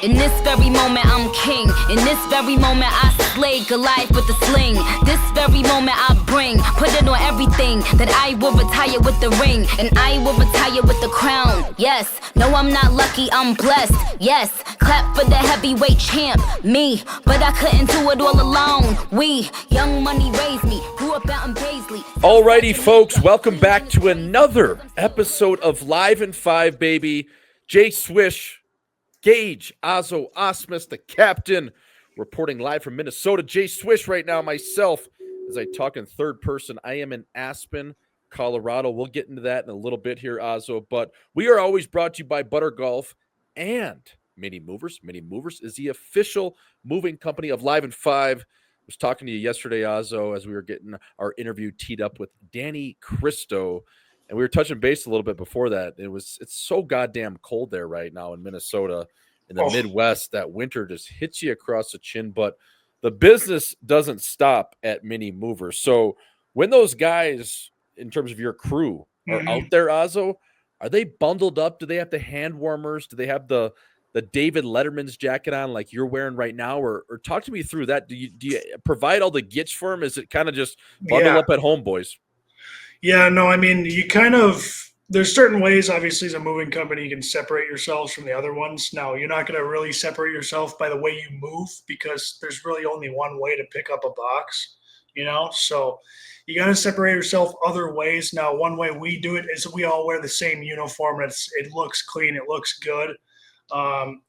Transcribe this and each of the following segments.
In this very moment, I'm king. In this very moment, I slay Goliath with a sling. This very moment, I put it on everything. That I will retire with the ring, and I will retire with the crown. Yes, no, I'm not lucky, I'm blessed. Yes, clap for the heavyweight champ, me. But I couldn't do it all alone. We, Young Money raised me, grew up out in Paisley. Alrighty, folks, welcome back to another episode of Live in 5, baby. Jay Swish, Gage, Ausmus, the captain, reporting live from Minnesota. Jay Swish right now, myself, as I talk in third person. I am in Aspen, Colorado. We'll get into that in a little bit here, Ozzo. But we are always brought to you by Butter Golf and Mini Movers. Mini Movers is the official moving company of Live in 5. I was talking to you yesterday, Ozzo, as we were getting our interview teed up with Danny Kristo. And we were touching base a little bit before that. It's so goddamn cold there right now in Minnesota, in the Midwest. That winter just hits you across the chin. But the business doesn't stop at Mini Movers. So when those guys, in terms of your crew, are out there, Ozzo, are they bundled up? Do they have the hand warmers? Do they have the David Letterman's jacket on like you're wearing right now? Or talk to me through that. Do you provide all the gits for them? Is it kind of just bundle up at home, boys? Yeah, no, I mean, there's certain ways, obviously, as a moving company, you can separate yourselves from the other ones. Now, you're not going to really separate yourself by the way you move because there's really only one way to pick up a box, So you got to separate yourself other ways. Now, one way we do it is we all wear the same uniform. It looks clean. It looks good.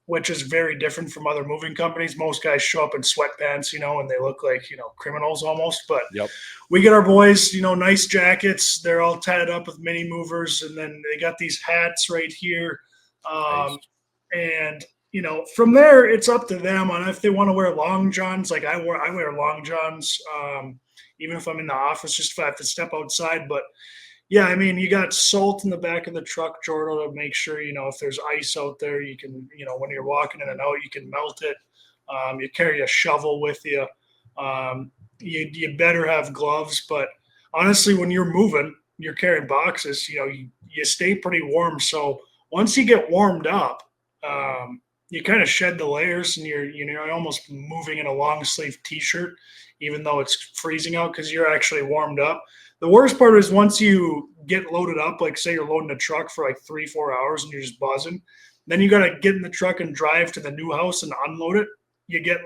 Which is very different from other moving companies. Most guys show up in sweatpants, and they look like, criminals almost. But we get our boys, nice jackets. They're all tatted up with Mini Movers. And then they got these hats right here. Nice. And, from there, it's up to them on if they want to wear long johns. Like I wear long johns, even if I'm in the office, just if I have to step outside. But yeah, I mean, you got salt in the back of the truck, Jordan, to make sure, if there's ice out there, you can, when you're walking in and out, you can melt it. You carry a shovel with you. You better have gloves. But honestly, when you're moving, you're carrying boxes, you stay pretty warm. So once you get warmed up, you kind of shed the layers and you're almost moving in a long sleeve T-shirt, even though it's freezing out because you're actually warmed up. The worst part is once you get loaded up, like say you're loading a truck for like 3-4 hours and you're just buzzing, then you got to get in the truck and drive to the new house and unload it. You get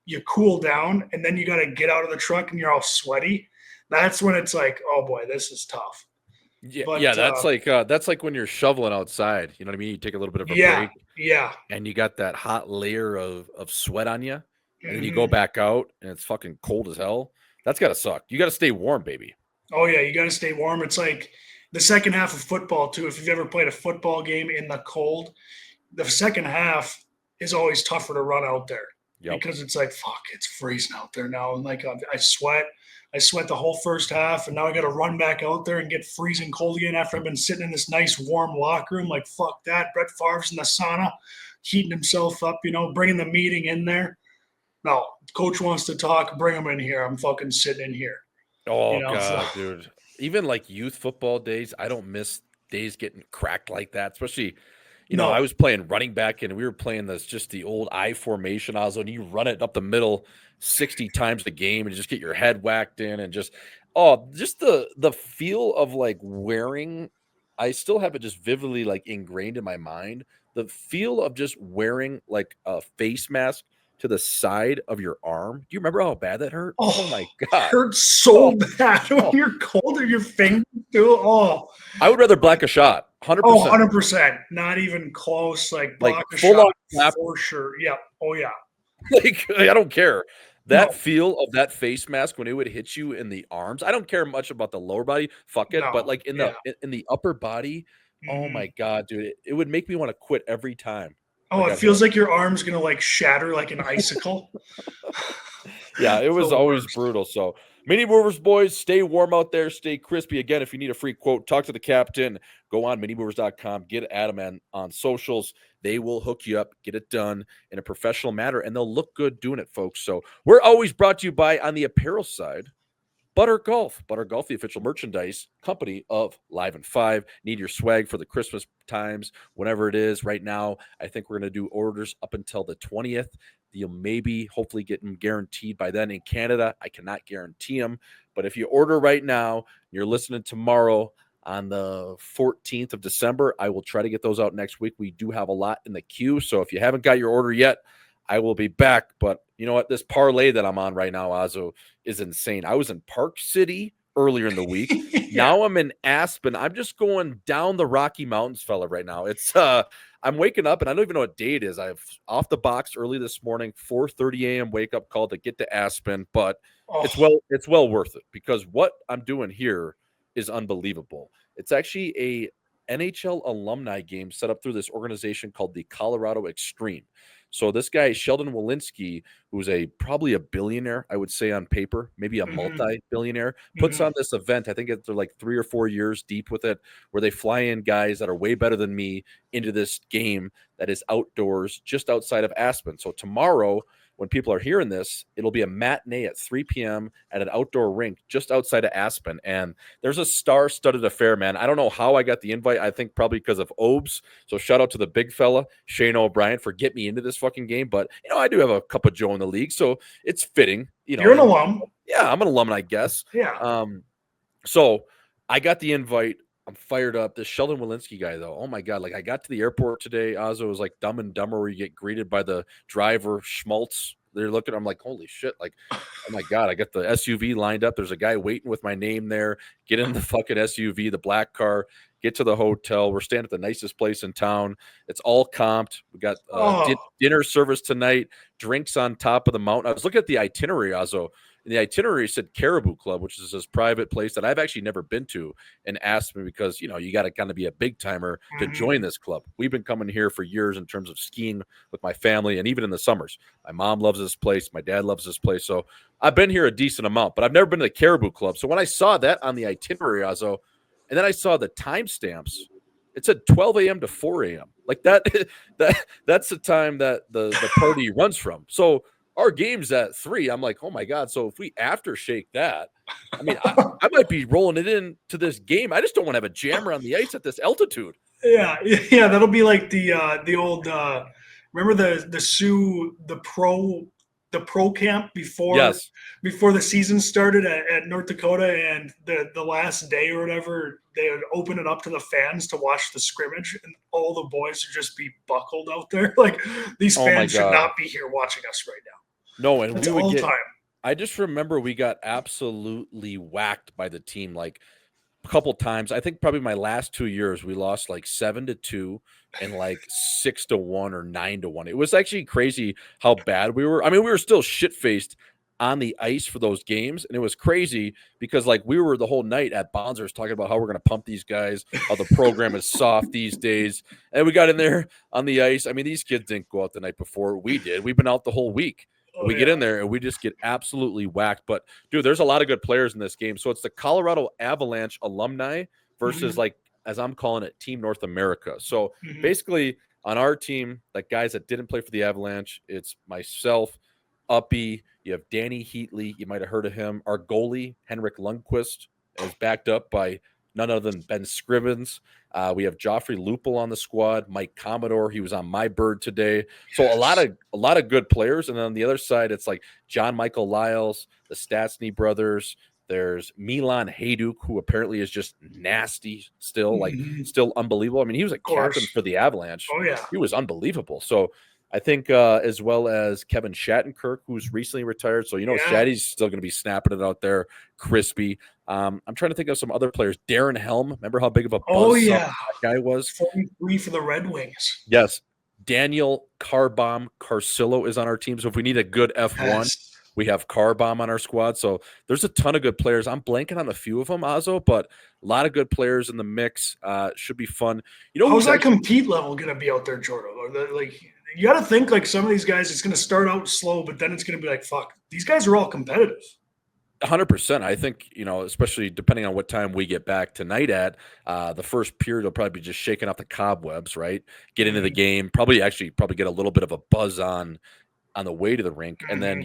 you cool down and then you got to get out of the truck and you're all sweaty. That's when it's like, oh boy, this is tough. Yeah, but, that's like when you're shoveling outside. You know what I mean? You take a little bit of a break. Yeah. And you got that hot layer of sweat on you. And then you go back out and it's fucking cold as hell. That's got to suck. You got to stay warm, baby. Oh, yeah, you got to stay warm. It's like the second half of football, too. If you've ever played a football game in the cold, the second half is always tougher to run out there because it's like, fuck, it's freezing out there now. And like I sweat the whole first half, and now I got to run back out there and get freezing cold again after I've been sitting in this nice warm locker room. Like, fuck that. Brett Favre's in the sauna, heating himself up, bringing the meeting in there. No, coach wants to talk. Bring him in here. I'm fucking sitting in here. Oh, God, dude. Even like youth football days, I don't miss days getting cracked like that. Especially, I was playing running back and we were playing the old I formation. And you run it up the middle 60 times a game and just get your head whacked in and just the feel of like wearing. I still have it just vividly like ingrained in my mind. The feel of just wearing like a face mask to the side of your arm. Do you remember how bad that hurt? Oh my God. It hurts so bad when you're cold or your fingers too. Oh. I would rather black a shot. 100%. Oh, 100%. Not even close. Like black a shot for sure. Yeah. Oh yeah. Like I don't care. That feel of that face mask when it would hit you in the arms. I don't care much about the lower body. Fuck it. But like in the upper body, oh my God, dude. It would make me want to quit every time. Oh, it feels like your arm's going to like shatter like an icicle. Yeah, it was always brutal. So Mini Movers, boys, stay warm out there. Stay crispy. Again, if you need a free quote, talk to the captain. Go on minimovers.com. Get Adam on socials. They will hook you up. Get it done in a professional manner, and they'll look good doing it, folks. So we're always brought to you by, on the apparel side, Butter Golf, the official merchandise company of Live and Five. Need your swag for the Christmas times, whenever it is. Right now, I think we're going to do orders up until the 20th. You'll maybe, hopefully, get them guaranteed by then. In Canada, I cannot guarantee them. But if you order right now, you're listening tomorrow on the 14th of December, I will try to get those out next week. We do have a lot in the queue. So if you haven't got your order yet, I will be back. But you know what? This parlay that I'm on right now, Azo, is insane. I was in Park City earlier in the week. Now I'm in Aspen. I'm just going down the Rocky Mountains, fella, right now. It's I'm waking up and I don't even know what day it is. I've off the box early this morning, 4:30 a.m. wake up call to get to Aspen, but it's well worth it because what I'm doing here is unbelievable. It's actually a NHL alumni game set up through this organization called the Colorado Extreme. So this guy, Sheldon Walensky, who's probably a billionaire, I would say on paper, maybe a multi-billionaire, puts on this event. I think they're like 3 or 4 years deep with it, where they fly in guys that are way better than me into this game that is outdoors just outside of Aspen. So tomorrow, when people are hearing this, it'll be a matinee at 3 p.m. at an outdoor rink just outside of Aspen. And there's a star-studded affair, man. I don't know how I got the invite. I think probably because of Obes. So shout out to the big fella, Shane O'Brien, for getting me into this fucking game. But, I do have a cup of joe in the league, so it's fitting. You're an alum. Yeah, I'm an alum, I guess. Yeah. So I got the invite. I'm fired up. This Sheldon Walensky guy, though, oh my God. Like, I got to the airport today. Azo was like Dumb and Dumber, where you get greeted by the driver, Schmaltz. They're looking, I'm like, holy shit. Like, oh my God, I got the SUV lined up. There's a guy waiting with my name there. Get in the fucking SUV, the black car, get to the hotel. We're staying at the nicest place in town. It's all comped. We got dinner service tonight, drinks on top of the mountain. I was looking at the itinerary, Azo. And the itinerary said Caribou Club, which is this private place that I've actually never been to, and asked me because, you got to kind of be a big timer to join this club. We've been coming here for years in terms of skiing with my family and even in the summers. My mom loves this place. My dad loves this place. So I've been here a decent amount, but I've never been to the Caribou Club. So when I saw that on the itinerary, Azo, and then I saw the timestamps, it said 12 a.m. to 4 a.m. Like that's the time that the party runs from. So our game's at 3. I'm like, oh my God. So if we aftershake that, I mean, I might be rolling it into this game. I just don't want to have a jammer on the ice at this altitude. Yeah. That'll be like the old, remember the pro camp before the season started at North Dakota, and the last day or whatever, they would open it up to the fans to watch the scrimmage, and all the boys would just be buckled out there. Like, these fans should not be here watching us right now. No, and it's all time. I just remember we got absolutely whacked by the team like a couple times. I think probably my last 2 years we lost like 7-2 and like 6-1 or 9-1. It was actually crazy how bad we were. I mean, we were still shit-faced on the ice for those games, and it was crazy because like we were the whole night at Bonzers talking about how we're going to pump these guys, how the program is soft these days, and we got in there on the ice. I mean, these kids didn't go out the night before. We did. We've been out the whole week. We get in there and we just get absolutely whacked. But, dude, there's a lot of good players in this game. So it's the Colorado Avalanche alumni versus, like, as I'm calling it, Team North America. So basically on our team, like guys that didn't play for the Avalanche, it's myself, Uppy. You have Danny Heatley. You might have heard of him. Our goalie, Henrik Lundqvist, is backed up by none other than Ben Scrivens. We have Joffrey Lupul on the squad. Mike Commodore, he was on my bird today. So a lot of good players. And then on the other side, it's like John Michael Lyles, the Stastny brothers. There's Milan Hajduk, who apparently is just nasty still, like still unbelievable. I mean, he was a captain for the Avalanche. Oh, yeah. He was unbelievable. So I think as well as Kevin Shattenkirk, who's recently retired. So, Shatty's still going to be snapping it out there, crispy. I'm trying to think of some other players. Darren Helm. Remember how big of a buzz that guy was? 43 for the Red Wings. Yes. Daniel Carbomb Carcillo is on our team. So if we need a good F1, we have Carbomb on our squad. So there's a ton of good players. I'm blanking on a few of them, Azo, but a lot of good players in the mix. Should be fun. How's that compete level going to be out there, Jordan? Like, you got to think like some of these guys, it's going to start out slow, but then it's going to be like, fuck, these guys are all competitive. 100%. I think, especially depending on what time we get back tonight at, the first period will probably be just shaking off the cobwebs, right? Get into the game, probably get a little bit of a buzz on the way to the rink. And then,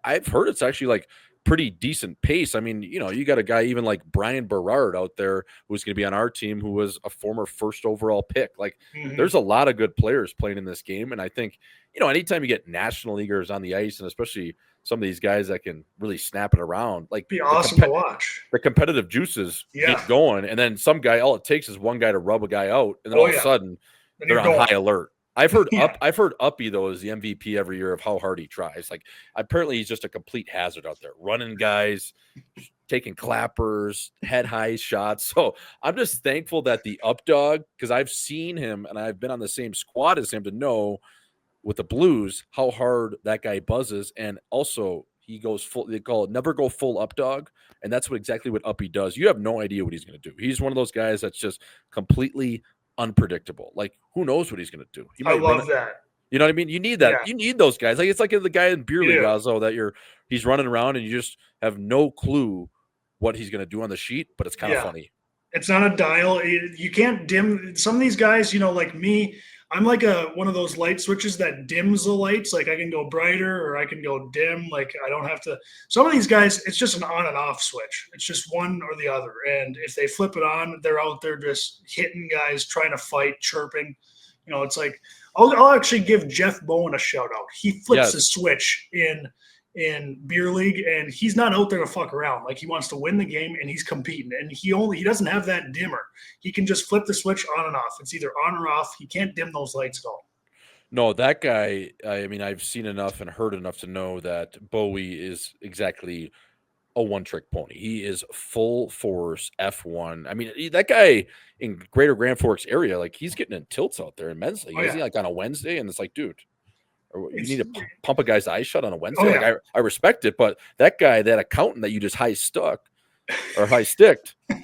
I've heard it's actually like pretty decent pace. I mean, you got a guy even like Brian Berard out there who's going to be on our team, who was a former first overall pick. Like, there's a lot of good players playing in this game. And I think, anytime you get national leaguers on the ice, and especially some of these guys that can really snap it around, like, be awesome to watch. The competitive juices get going. And then some guy, all it takes is one guy to rub a guy out. And then all of a sudden they're on high alert. I've heard Uppy, though, is the MVP every year of how hard he tries. Like, apparently he's just a complete hazard out there, running guys, taking clappers, head high shots. So I'm just thankful that the Up Dog, because I've seen him and I've been on the same squad as him to know with the Blues how hard that guy buzzes. And also he goes full, they call it never go full Up Dog. And that's exactly what Uppy does. You have no idea what he's going to do. He's one of those guys that's just completely unpredictable. Like, who knows what he's going to do? I love that. You know what I mean? You need that. Yeah. You need those guys. Like, it's like the guy in beer league, Gazo, that he's running around and you just have no clue what he's going to do on the sheet, but it's kind of funny. It's not a dial. You can't dim some of these guys. Like me, I'm like one of those light switches that dims the lights. Like, I can go brighter or I can go dim. Like, I don't have to. Some of these guys, it's just an on and off switch. It's just one or the other. And if they flip it on, they're out there just hitting guys, trying to fight, chirping. It's like I'll actually give Jeff Bowen a shout out. He flips the switch in beer league, and he's not out there to fuck around. Like, he wants to win the game and he's competing, and he doesn't have that dimmer. He can just flip the switch on and off. It's either on or off. He can't dim those lights at all. No, that guy, I mean, I've seen enough and heard enough to know that Bowie is exactly a one-trick pony. He is full force F1. I mean, that guy in Greater Grand Forks area, like, he's getting in tilts out there in men's league. Isn't he, like, on a Wednesday? And it's like, dude, you need to pump a guy's eyes shut on a Wednesday. Like, I respect it, but that guy, that accountant that you just high sticked,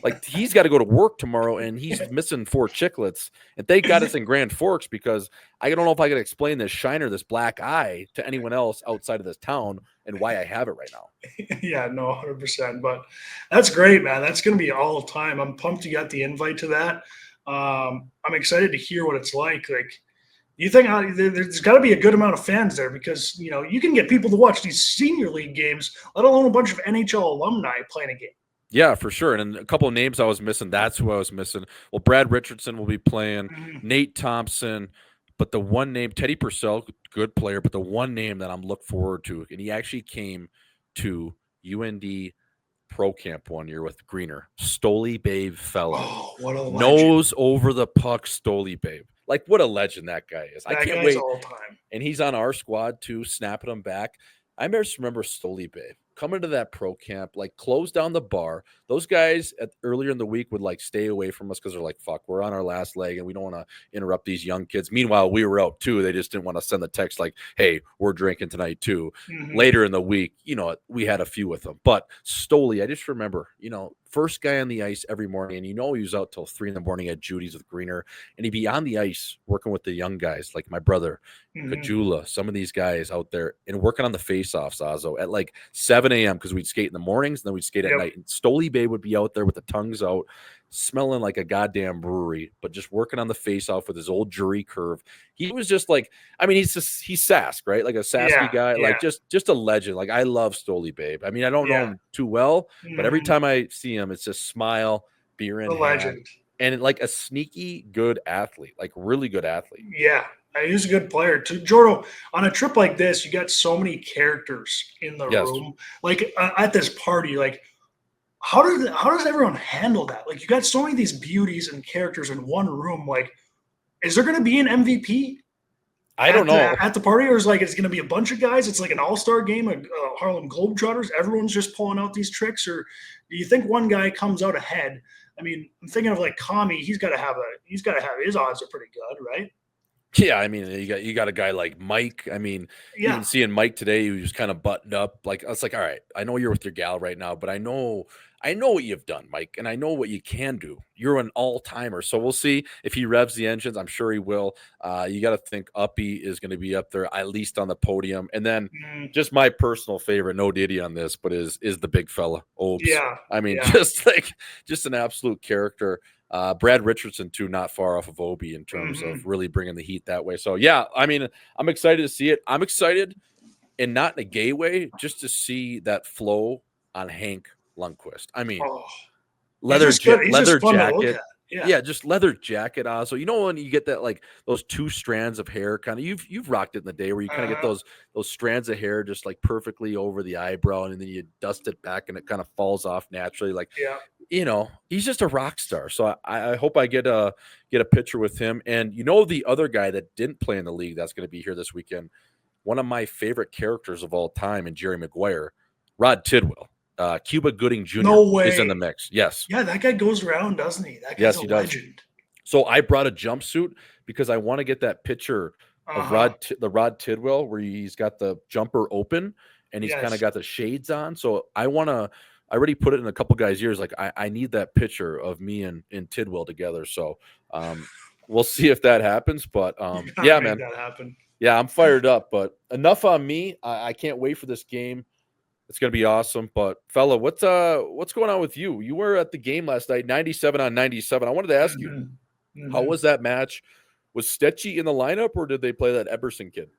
like, he's got to go to work tomorrow, and he's missing 4 chiclets. And thank God it's in Grand Forks, because I don't know if I can explain this shiner, this black eye, to anyone else outside of this town and why I have it right now. Yeah, no, 100%. But that's great, man. That's going to be all the time. I'm pumped you got the invite to that. I'm excited to hear what it's like. Like, you think there's got to be a good amount of fans there, because, you can get people to watch these senior league games, let alone a bunch of NHL alumni playing a game. Yeah, for sure. And a couple of names I was missing. That's who I was missing. Well, Brad Richardson will be playing, Nate Thompson, but the one name, Teddy Purcell, good player, but the one name that I'm looking forward to, and he actually came to UND pro camp one year with Greener, Stoli Babe Fellow. Oh, what a legend. Nose over the puck, Stoli Babe. Like, what a legend that guy is. I can't wait. All time. And he's on our squad too, snapping them back. I just remember Stoli Babe coming to that pro camp, like, close down the bar. Those guys earlier in the week would, like, stay away from us because they're like, fuck, we're on our last leg and we don't want to interrupt these young kids. Meanwhile, we were out too. They just didn't want to send the text like, hey, we're drinking tonight too. Later in the week, we had a few with them. But Stoli, I just remember, first guy on the ice every morning, and he was out till 3 a.m. at Judy's with Greener, and he'd be on the ice working with the young guys like my brother, Kajula, some of these guys out there, and working on the face-offs, Azo, at like 7 a.m. because we'd skate in the mornings and then we'd skate at night. And Stoli Bay would be out there with the tongues out, smelling like a goddamn brewery, but just working on the face-off with his old jury curve. He was just like, I mean, he's Sask, right? Like a Sasky guy, like just a legend. Like, I love Stoli Babe. I mean, I don't know him too well, but every time I see him, it's just smile, beer in hand, legend, and like a sneaky good athlete, like really good athlete. Yeah, he's a good player too. Jordo, on a trip like this, you got so many characters in the room. Like, at this party, like, how does everyone handle that? Like, you got so many of these beauties and characters in one room. Like, is there going to be an MVP? I don't know. At the party, or is it's going to be a bunch of guys? It's like an all-star game of Harlem Globetrotters. Everyone's just pulling out these tricks, or do you think one guy comes out ahead? I mean, I'm thinking of like Kami. He's got to have his odds are pretty good, right? Yeah, I mean, you got a guy like Mike. I mean, even seeing Mike today, he was kind of buttoned up. Like, I was like, all right, I know you're with your gal right now, but I know what you've done, Mike, and I know what you can do. You're an all-timer, so we'll see if he revs the engines. I'm sure he will. You got to think Uppy is going to be up there at least on the podium, and then just my personal favorite, no Diddy on this, but is the big fella, Obes. Yeah, I mean, just an absolute character. Brad Richardson too, not far off of Obi in terms of really bringing the heat that way. So yeah, I mean, I'm excited to see it. I'm excited, and not in a gay way, just to see that flow on Hank Lundqvist. I mean, Oh, leather he's just fun to look jacket. at. Yeah. Yeah, just leather jacket on. So you know when you get that like those two strands of hair kind of you've rocked it in the day where you kind of get those strands of hair just like perfectly over the eyebrow and then you dust it back and it kind of falls off naturally. Like he's just a rock star. So I hope I get a picture with him. And the other guy that didn't play in the league that's going to be here this weekend, one of my favorite characters of all time, and Jerry Maguire, Rod Tidwell. Cuba Gooding Jr. No way. is in the mix. Yes. Yeah, that guy goes around, doesn't he? That guy's a legend. So I brought a jumpsuit because I want to get that picture of the Rod Tidwell where he's got the jumper open and he's kind of got the shades on. So I already put it in a couple guys' ears. Like I need that picture of me and Tidwell together. So we'll see if that happens. But yeah, man, that happen. Yeah, I'm fired up. But enough on me. I can't wait for this game. It's going to be awesome. But fella, what's going on with you? You were at the game last night, 97-97. I wanted to ask you, how was that match? Was Stetchy in the lineup or did they play that Eberson kid?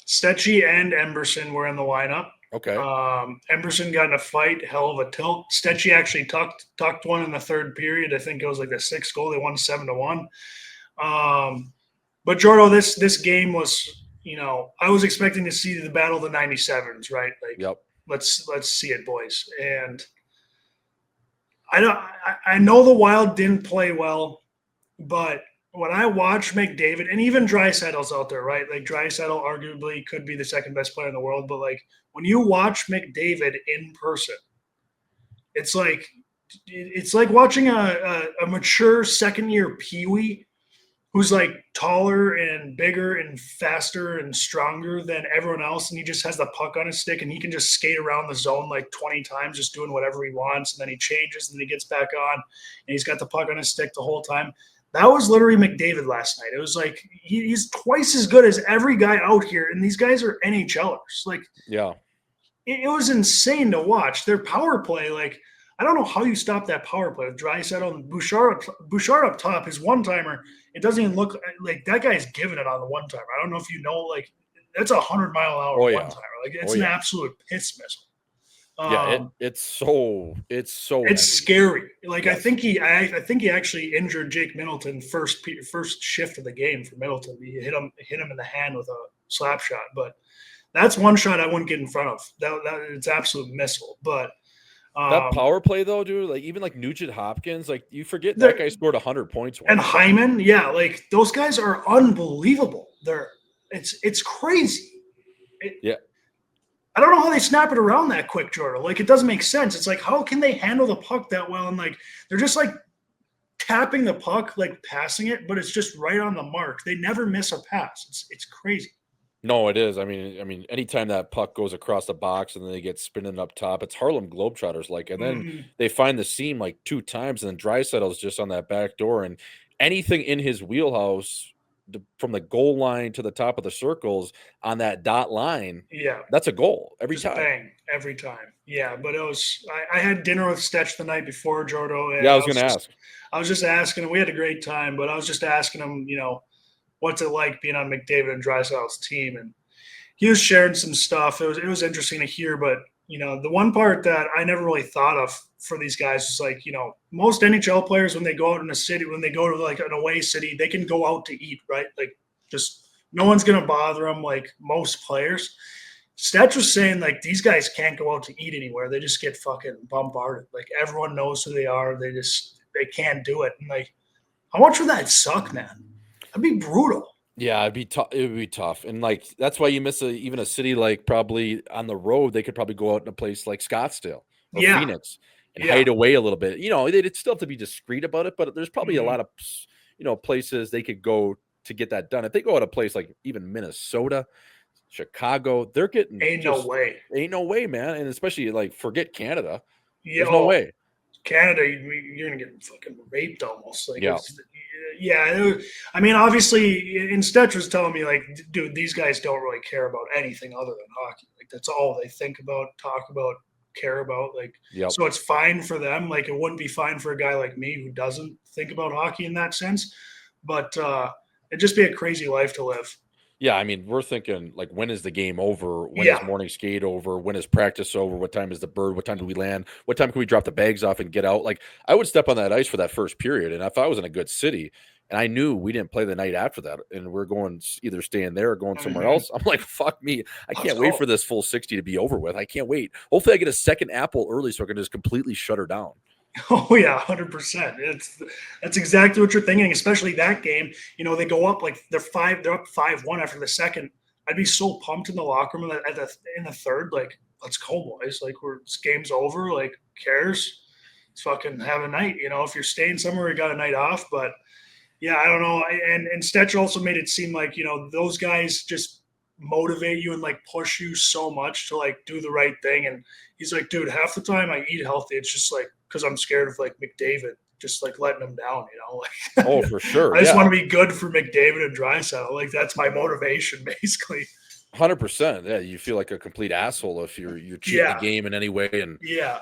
Stetchy and Emberson were in the lineup. Okay. Emberson got in a fight, hell of a tilt. Stetchy actually tucked one in the third period. I think it was like the 6th goal. They won 7-1. But Jordo, this game was, I was expecting to see the battle of the 97s, right? Like, yep. Let's see it, boys. And I know the Wild didn't play well, but when I watch McDavid, and even Draisaitl's out there, right? Like Draisaitl arguably could be the second best player in the world, but like when you watch McDavid in person, it's like watching a mature second-year peewee who's like taller and bigger and faster and stronger than everyone else. And he just has the puck on his stick and he can just skate around the zone like 20 times, just doing whatever he wants. And then he changes and then he gets back on and he's got the puck on his stick the whole time. That was literally McDavid last night. It was like, he's twice as good as every guy out here. And these guys are NHLers. Like, yeah, it was insane to watch their power play. Like, I don't know how you stop that power play with Draisaitl and Bouchard up top. His one-timer, it doesn't even look like that guy's giving it on the one-timer. I don't know if you know, like, that's 100-mile-an-hour one-timer. Like, it's an absolute piss missile. It's so scary. Like, yes. I think he actually injured Jake Middleton first shift of the game for Middleton. He hit him in the hand with a slap shot. But that's one shot I wouldn't get in front of. That it's absolute missile. But that power play though, dude, like even like Nugent Hopkins, like you forget that guy scored 100 points. And Hyman, yeah, like those guys are unbelievable. It's crazy. I don't know how they snap it around that quick, Jordan. Like it doesn't make sense. It's like, how can they handle the puck that well? And like they're just like tapping the puck, like passing it, but it's just right on the mark. They never miss a pass. It's crazy. No, it is. I mean, anytime that puck goes across the box and then they get spinning up top, it's Harlem Globetrotters like, and then they find the seam like 2 times, and then Draisaitl's just on that back door, and anything in his wheelhouse from the goal line to the top of the circles on that dot line, that's a goal every time. Bang, every time. Yeah, but it was. I had dinner with Stetch the night before, Jordo. And I was going to ask. I was just asking him. We had a great time, but I was just asking him, what's it like being on McDavid and Draisaitl's team? And he was sharing some stuff. It was interesting to hear, but the one part that I never really thought of for these guys is like, most NHL players, when they go out in a city, when they go to like an away city, they can go out to eat, right? Like just no one's going to bother them like most players. Stetch was saying like these guys can't go out to eat anywhere. They just get fucking bombarded. Like everyone knows who they are. They can't do it. And like, how much would that suck, man? That'd be brutal. Yeah, it'd be tough. It would be tough, and like that's why you miss even a city like probably on the road. They could probably go out in a place like Scottsdale or Phoenix and hide away a little bit. They'd still have to be discreet about it, but there's probably a lot of places they could go to get that done. If they go at a place like even Minnesota, Chicago, they're getting ain't no way, man. And especially like forget Canada. There's no way. Canada, you're gonna get fucking raped almost. Like, I mean, obviously, and Stetch was telling me, like, dude, these guys don't really care about anything other than hockey. Like, that's all they think about, talk about, care about. Like, so it's fine for them. Like, it wouldn't be fine for a guy like me who doesn't think about hockey in that sense. But it'd just be a crazy life to live. Yeah, I mean, we're thinking like, when is the game over? When is Yeah. morning skate over? When is practice over? What time is the bird? What time do we land? What time can we drop the bags off and get out? Like, I would step on that ice for that first period, and if I was in a good city and I knew we didn't play the night after that, and we're going either staying there or going somewhere else, I'm like, fuck me, I Let's can't wait go. for this full 60 to be over with. I can't wait. Hopefully, I get a second apple early so I can just completely shut her down. Oh yeah, 100%. That's exactly what you're thinking, especially that game. You know, they go up like they're up 5-1 after the second. I'd be so pumped in the locker room in the third, like, let's go, boys. Like, this game's over. Like, who cares? Let's fucking have a night. You know, if you're staying somewhere, you got a night off. But yeah, I don't know. And Stetch also made it seem like, you know, those guys just motivate you and like push you so much to like do the right thing. And he's like, dude, half the time I eat healthy, it's just like because I'm scared of like McDavid, just like letting him down, you know. Like, Oh, for sure. I just Yeah. want to be good for McDavid and Draisaitl. Like, that's my motivation, basically. 100%. Yeah, you feel like a complete asshole if you're cheating the game in any way. And Yeah.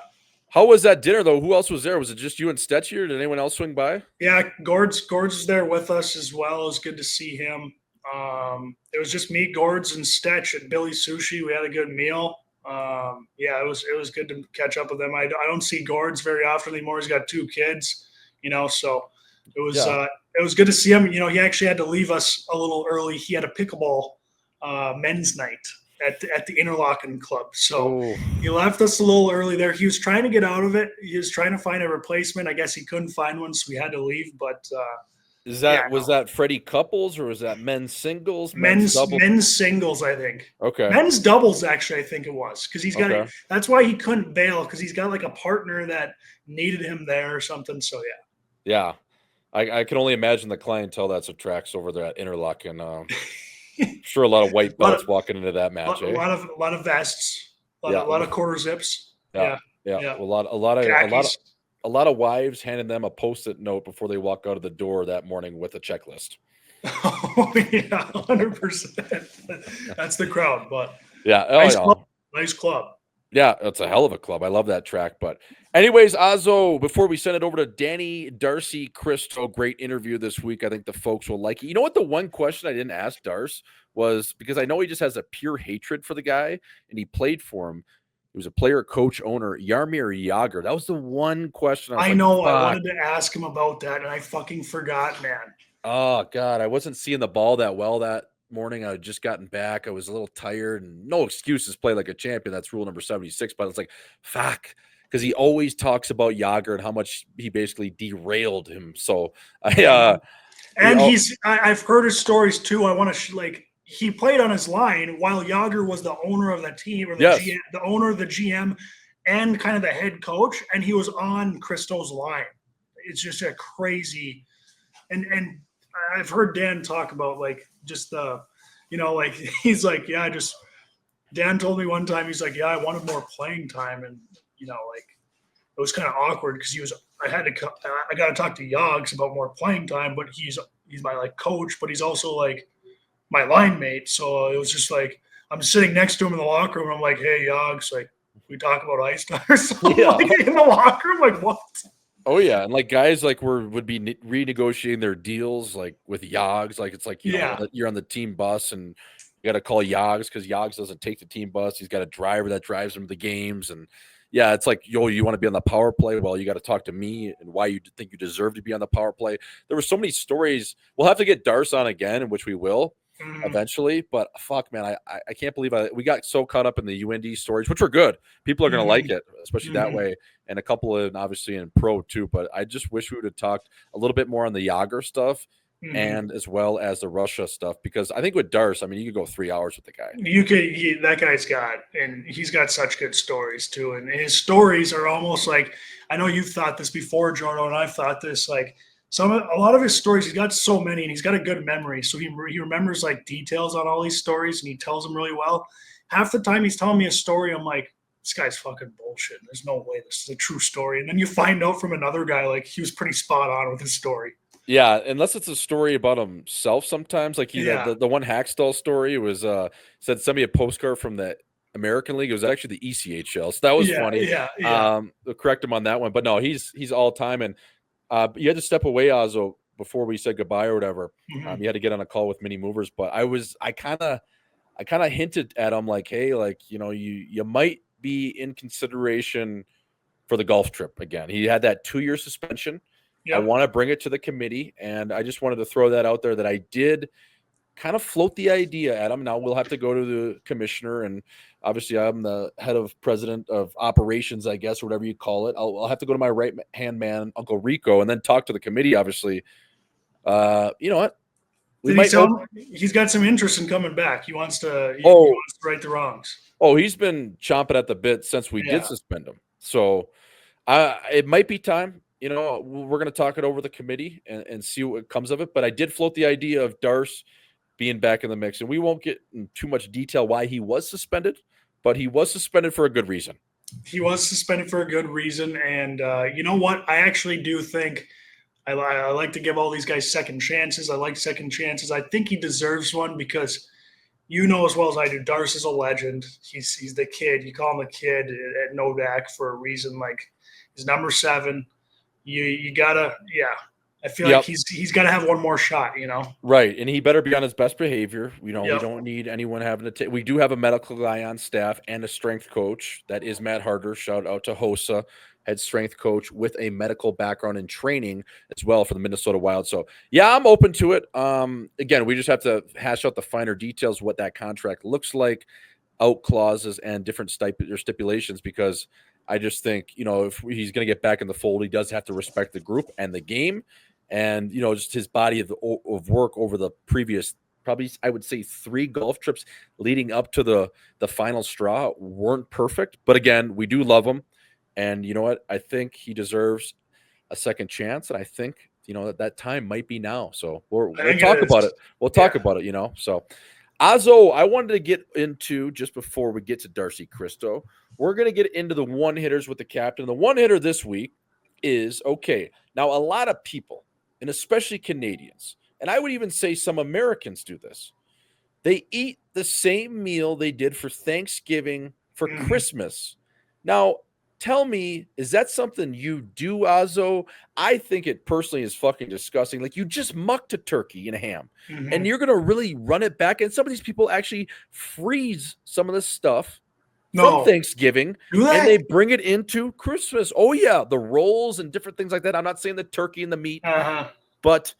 how was that dinner though? Who else was there? Was it just you and Stetchy, or did anyone else swing by? Yeah, Gord's is there with us as well. It was good to see him. It was just me, Gords, and Stetch at Billy's Sushi. We had a good meal. Yeah, it was good to catch up with them. I don't see Gords very often anymore. He's got 2 kids, you know, so it was good to see him. You know, he actually had to leave us a little early. He had a pickleball men's night at the Interlaken Club, so he left us a little early there. He was trying to get out of it. He was trying to find a replacement. I guess he couldn't find one, so we had to leave. But was that Freddie couples, or was that men's singles? Men's doubles? singles, I think. Okay. Men's doubles, actually, I think it was, because he's got Okay. that's why he couldn't bail, because he's got like a partner that needed him there or something. So Yeah. I can only imagine the clientele that attracts over there at Interlaken. Sure, a lot of white belts walking into that match. a lot of vests, a lot of quarter zips. Yeah. Yeah. A lot of wives handing them a Post-it note before they walk out of the door that morning with a checklist. Oh yeah, 100%. That's the crowd, but yeah, nice club. Yeah, it's a hell of a club. I love that track. But anyways, Azo, before we send it over to Danny, Darcy, Kristo, great interview this week. I think the folks will like it. You know what? The one question I didn't ask Darce was, because I know he just has a pure hatred for the guy, and he played for him. He was a player, coach, owner, Jaromir Jagr. That was the one question I know. I wanted to ask him about that, and I fucking forgot, man. Oh, God. I wasn't seeing the ball that well that morning. I had just gotten back. I was a little tired, and no excuses, play like a champion. That's rule number 76. But it's like, fuck, because he always talks about Jagr and how much he basically derailed him. So I've heard his stories too. I want to he played on his line while Jagr was the owner of the team, or GM, the owner, the GM, and kind of the head coach, and he was on Kristo's line. It's just a crazy, and I've heard Dan talk about like just the, you know, like he's like, yeah, Dan told me one time, he's like, yeah, I wanted more playing time, and you know, like it was kind of awkward because I got to talk to Yogs about more playing time, but he's my like coach, but he's also like my line mate. So it was just like, I'm sitting next to him in the locker room. And I'm like, hey, Yogs, like we talk about ice time or something, like in the locker room. Like, what? Oh yeah, and like guys like would be renegotiating their deals like with Yogs. Like it's like you know, you're on the team bus and you got to call Yogs because Yogs doesn't take the team bus. He's got a driver that drives him to the games, and yeah, it's like, yo, you want to be on the power play? Well, you got to talk to me and why you think you deserve to be on the power play. There were so many stories. We'll have to get Darce on again, which we will eventually. But fuck, man, I can't believe we got so caught up in the UND stories, which were good. People are going to like it, especially that way. And a couple of, obviously, in pro too. But I just wish we would have talked a little bit more on the Jagr stuff. And as well as the Russia stuff, because I think with Darce, I mean, you could go 3 hours with the guy. That guy's he's got such good stories too. And his stories are almost like, I know you've thought this before, Jordan, and I've thought this, like a lot of his stories, he's got so many, and he's got a good memory. So he remembers like details on all these stories, and he tells them really well. Half the time he's telling me a story, I'm like, this guy's fucking bullshit. There's no way this is a true story. And then you find out from another guy, like he was pretty spot on with his story. Yeah, unless it's a story about himself sometimes. Like the one Hackstall story was said send me a postcard from the American League. It was actually the ECHL. So that was funny. Yeah. Correct him on that one. But no, he's all time. And you had to step away, Azo, before we said goodbye or whatever. Mhm. You had to get on a call with Mini Movers, but I kind of hinted at him like, hey, like, you might be in consideration for the golf trip again. He had that 2-year suspension. I Yep. want to bring it to the committee, and I just wanted to throw that out there that I did kind of float the idea at him. Now we'll have to go to the commissioner, and obviously I'm the head of president of operations, I guess, or whatever you call it. I'll have to go to my right hand man, Uncle Rico, and then talk to the committee. Obviously, you know what? Did he tell him he's got some interest in coming back? He wants to. He wants to right the wrongs. Oh, he's been chomping at the bit since we did suspend him. So it might be time. We're going to talk it over the committee and see what comes of it. But I did float the idea of Darc being back in the mix, and we won't get in too much detail why he was suspended, but he was suspended for a good reason. He was suspended for a good reason, and you know what? I actually do think I like to give all these guys second chances. I like second chances. I think he deserves one because you know as well as I do, Darc is a legend. He's the kid. You call him the kid at Nodak for a reason. Like, he's number 7. You gotta, I feel like he's got to have one more shot, Right, and he better be on his best behavior. We don't need anyone having to take. We do have a medical guy on staff and a strength coach. That is Matt Harder. Shout out to Hosa, head strength coach with a medical background and training as well for the Minnesota Wild. So yeah, I'm open to it. Again, we just have to hash out the finer details, what that contract looks like, out clauses, and different stipulations, because I just think, if he's going to get back in the fold, he does have to respect the group and the game, and, just his body of work over the previous, probably, I would say 3 golf trips leading up to the final straw weren't perfect. But again, we do love him. And you know what? I think he deserves a second chance. And I think, that time might be now. So we'll talk about it. We'll talk about it, so. Azo, I wanted to get into, just before we get to Darcy Kristo, we're going to get into the one-hitters with the captain. The one-hitter this week is, okay, now a lot of people, and especially Canadians, and I would even say some Americans do this. They eat the same meal they did for Thanksgiving, for Christmas. Now, tell me, is that something you do, Azo? I think it personally is fucking disgusting. Like, you just mucked a turkey and a ham, and you're going to really run it back. And some of these people actually freeze some of this stuff from Thanksgiving, and they bring it into Christmas. Oh, yeah, the rolls and different things like that. I'm not saying the turkey and the meat, but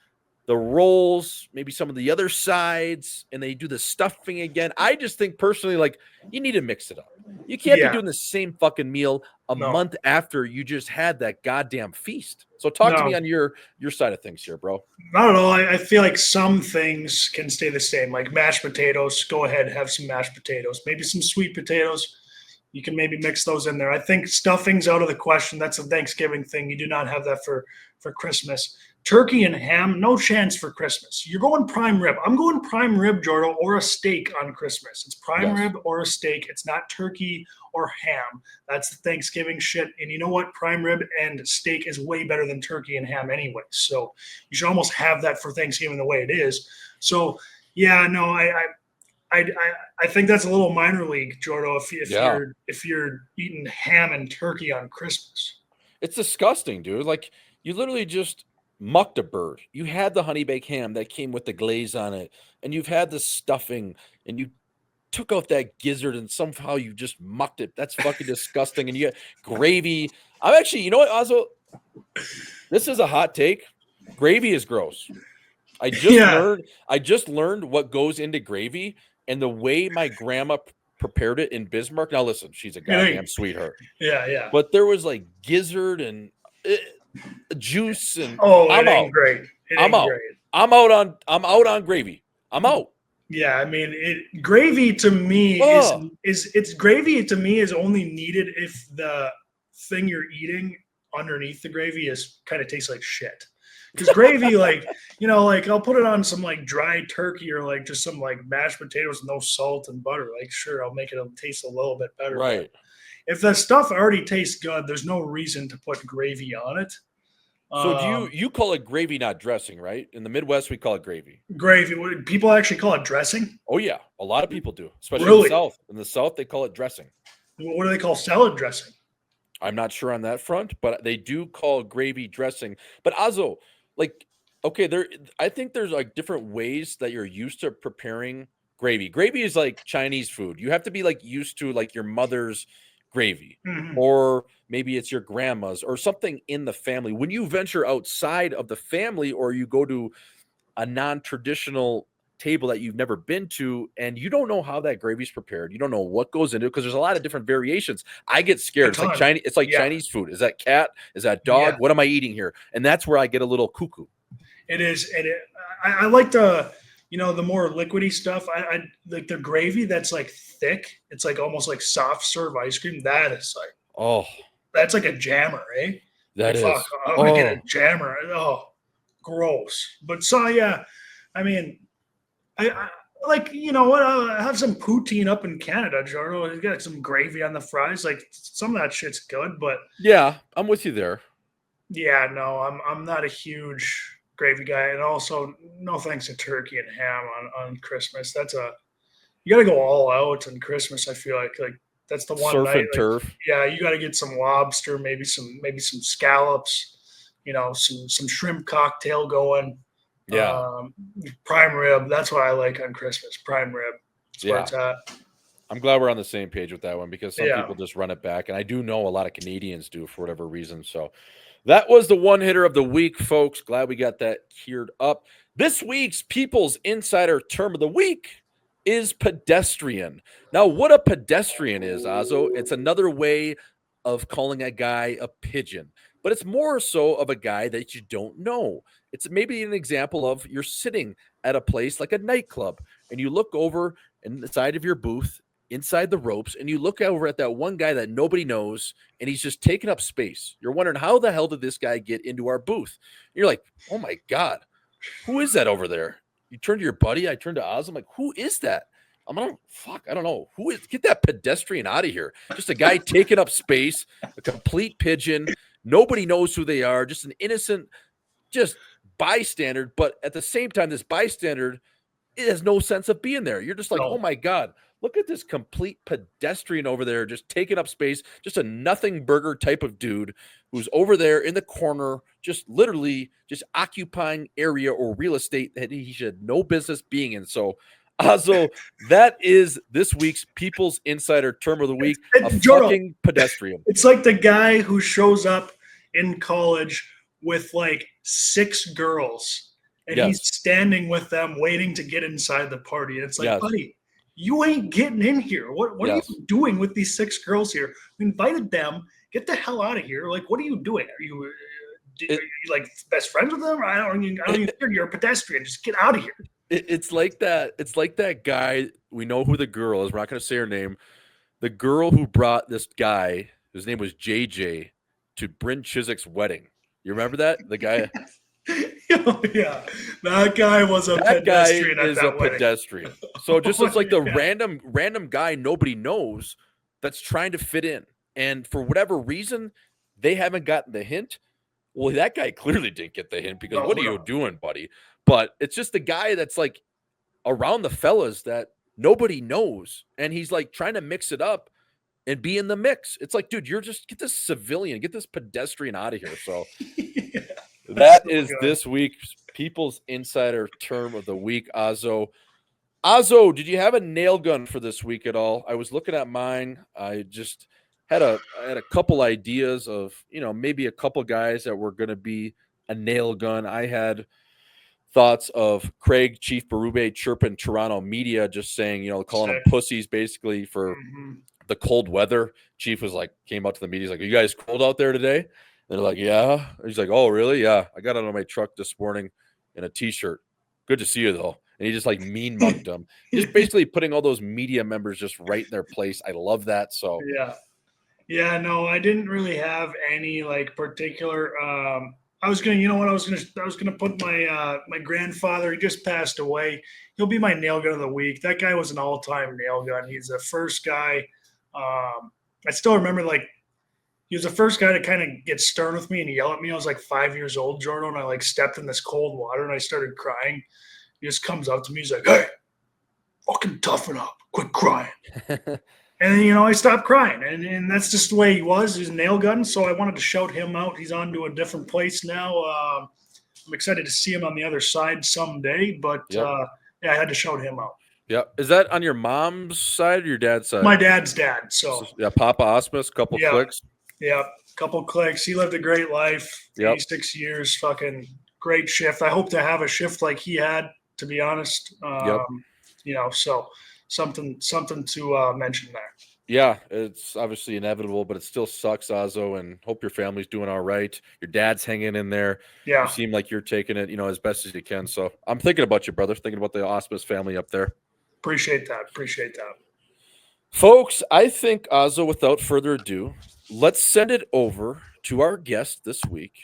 the rolls, maybe some of the other sides, and they do the stuffing again. I just think personally, like, you need to mix it up. You can't be doing the same fucking meal a month after you just had that goddamn feast. So talk to me on your side of things here, bro. Not at all. I feel like some things can stay the same, like mashed potatoes. Go ahead, have some mashed potatoes, maybe some sweet potatoes. You can maybe mix those in there. I think stuffing's out of the question. That's a Thanksgiving thing. You do not have that for Christmas. Turkey and ham, no chance for Christmas. You're going prime rib. I'm going prime rib, Jordo, or a steak on Christmas. It's prime rib or a steak. It's not turkey or ham. That's the Thanksgiving shit. And you know what? Prime rib and steak is way better than turkey and ham anyway. So you should almost have that for Thanksgiving the way it is. So, yeah, no, I think that's a little minor league, Jordo, if you're eating ham and turkey on Christmas. It's disgusting, dude. Like, you literally just mucked a bird. You had the honey baked ham that came with the glaze on it, and you've had the stuffing, and you took out that gizzard, and somehow you just mucked it. That's fucking disgusting. And you get gravy. I'm actually, you know what, Azo? This is a hot take. Gravy is gross. I just learned what goes into gravy, and the way my grandma prepared it in Bismarck. Now listen, she's a goddamn sweetheart. Yeah. But there was like gizzard and juice, and I'm out. Great. I'm out. Great. I'm out on gravy. I'm out. Yeah, I mean, gravy to me is gravy to me is only needed if the thing you're eating underneath the gravy is kind of tastes like shit. Because gravy, like, I'll put it on some like dry turkey or like just some like mashed potatoes with no salt and butter. Like, sure, I'll make it taste a little bit better. Right. If the stuff already tastes good, there's no reason to put gravy on it. So do you call it gravy, not dressing, right? In the Midwest, we call it gravy. Gravy. People actually call it dressing? Oh, yeah. A lot of people do, especially in the South. In the South, they call it dressing. What do they call salad dressing? I'm not sure on that front, but they do call gravy dressing. But Azo, like, Okay, I think there's like different ways that you're used to preparing gravy. Gravy is like Chinese food. You have to be like used to like your mother's gravy, Mhm. or maybe it's your grandma's or something in the family. When you venture outside of the family or you go to a non-traditional table that you've never been to and you don't know how that gravy's prepared, you don't know what goes into it because there's a lot of different variations. I get A scared. ton. It's like Yeah. Chinese food. Is that cat? Is that Yeah. dog? What am I eating here? And that's where I get a little cuckoo. It is. I like the more liquidy stuff. I like the gravy that's like thick. It's like almost like soft serve ice cream. That is like, Oh, that's like a jammer, eh? that Like, fuck, is. I'm gonna get a Oh, jammer. Oh, gross. But so yeah, I mean, I like, you know what? I have some poutine up in Canada, Jordo. You got some gravy on the fries. Like, some of that shit's good, but yeah, I'm with you there. yeah, no, I'm not a huge gravy guy, and also no thanks to turkey and ham on Christmas. You got to go all out on Christmas. I feel like that's the one Surf night. and Like, turf. yeah, you got to get some lobster, maybe some scallops, some shrimp cocktail going. Yeah, Prime rib. That's what I like on Christmas. Prime rib. That's where yeah. it's at. I'm glad we're on the same page with that one because some Yeah. people just run it back, and I do know a lot of Canadians do for whatever reason. So that was the one hitter of the week, folks. Glad we got that cured up. This week's People's Insider term of the week is pedestrian. Now, what a pedestrian is, Azo, it's another way of calling a guy a pigeon, but it's more so of a guy that you don't know. It's maybe an example of you're sitting at a place like a nightclub and you look over in the side of your booth inside the ropes and you look over at that one guy that nobody knows and he's just taking up space. You're wondering, how the hell did this guy get into our booth? You're like, oh my God, who is that over there? You turn to your buddy. I turn to Oz. I'm like, who is that? I'm like, fuck, I don't know. Who is, get that pedestrian out of here. Just a guy taking up space, a complete pigeon. Nobody knows who they are. Just an innocent, just bystander. But at the same time, this bystander, it has no sense of being there. You're just like, oh No. my God, look at this complete pedestrian over there, just taking up space, just a nothing burger type of dude who's over there in the corner, just literally just occupying area or real estate that he should no business being in. So, Azo, that is this week's People's Insider term of the week, a Jordo, fucking pedestrian. it's like the guy who shows up in college with like 6 girls and Yes. he's standing with them waiting to get inside the party. And it's like, Yes. buddy, you ain't getting in here. What Yes. are you doing with these 6 girls here? We invited them. Get the hell out of here. Like, what are you doing? Are you like best friends with them? I don't even care. You're a pedestrian. Just get out of here. It's like that. It's like that guy. We know who the girl is. We're not going to say her name. The girl who brought this guy, his name was JJ, to Bryn Chiswick's wedding. You remember that? The guy. Oh, yeah, that guy was a That guy pedestrian at is that a wedding. pedestrian. So just it's like the Yeah. random guy nobody knows that's trying to fit in, and for whatever reason, they haven't gotten the hint. Well, that guy clearly didn't get the hint because No, what are no. you doing, buddy? But it's just the guy that's like around the fellas that nobody knows, and he's like trying to mix it up and be in the mix. It's like, dude, you're just get this civilian, get this pedestrian out of here. So Yeah, that so is good. this week's People's Insider term of the week, Azo. Azo, did you have a nail gun for this week at all? I was looking at mine. I just had a couple ideas of, maybe a couple guys that were going to be a nail gun. I had thoughts of Craig Chief Berube chirping Toronto media, just saying, calling them Sick. pussies basically for Mhm. the cold weather. Chief was like, came out to the media, he's like, are you guys cold out there today? They're like, yeah. He's like, oh, really? Yeah. I got out of my truck this morning in a t-shirt. Good to see you though. And he just like mean mugged them. Just basically putting all those media members just right in their place. I love that. So Yeah, no, I didn't really have any like particular. I was gonna put my grandfather. He just passed away. He'll be my nail gun of the week. That guy was an all-time nail gun. He's the first guy. I still remember like he was the first guy to kind of get stern with me and yell at me. I was like 5 years old, Jordan, and I like stepped in this cold water and I started crying. He just comes up to me. He's like, "Hey, fucking toughen up. Quit crying." And then, I stopped crying. And that's just the way he was. He's a nail gun. So I wanted to shout him out. He's on to a different place now. I'm excited to see him on the other side someday. But yeah, I had to shout him out. Yeah. Is that on your mom's side or your dad's side? My dad's dad. So yeah, Papa Ausmus, couple clicks. Yeah, couple clicks. He lived a great life. 86 years, fucking great shift. I hope to have a shift like he had, to be honest. You know, so something to mention there. Yeah, it's obviously inevitable, but it still sucks, Azo, and hope your family's doing all right. Your dad's hanging in there. Yeah. You seem like you're taking it, as best as you can. So I'm thinking about you, brother, thinking about the Ausmus family up there. Appreciate that. Folks, I think, Azo, without further ado, let's send it over to our guest this week,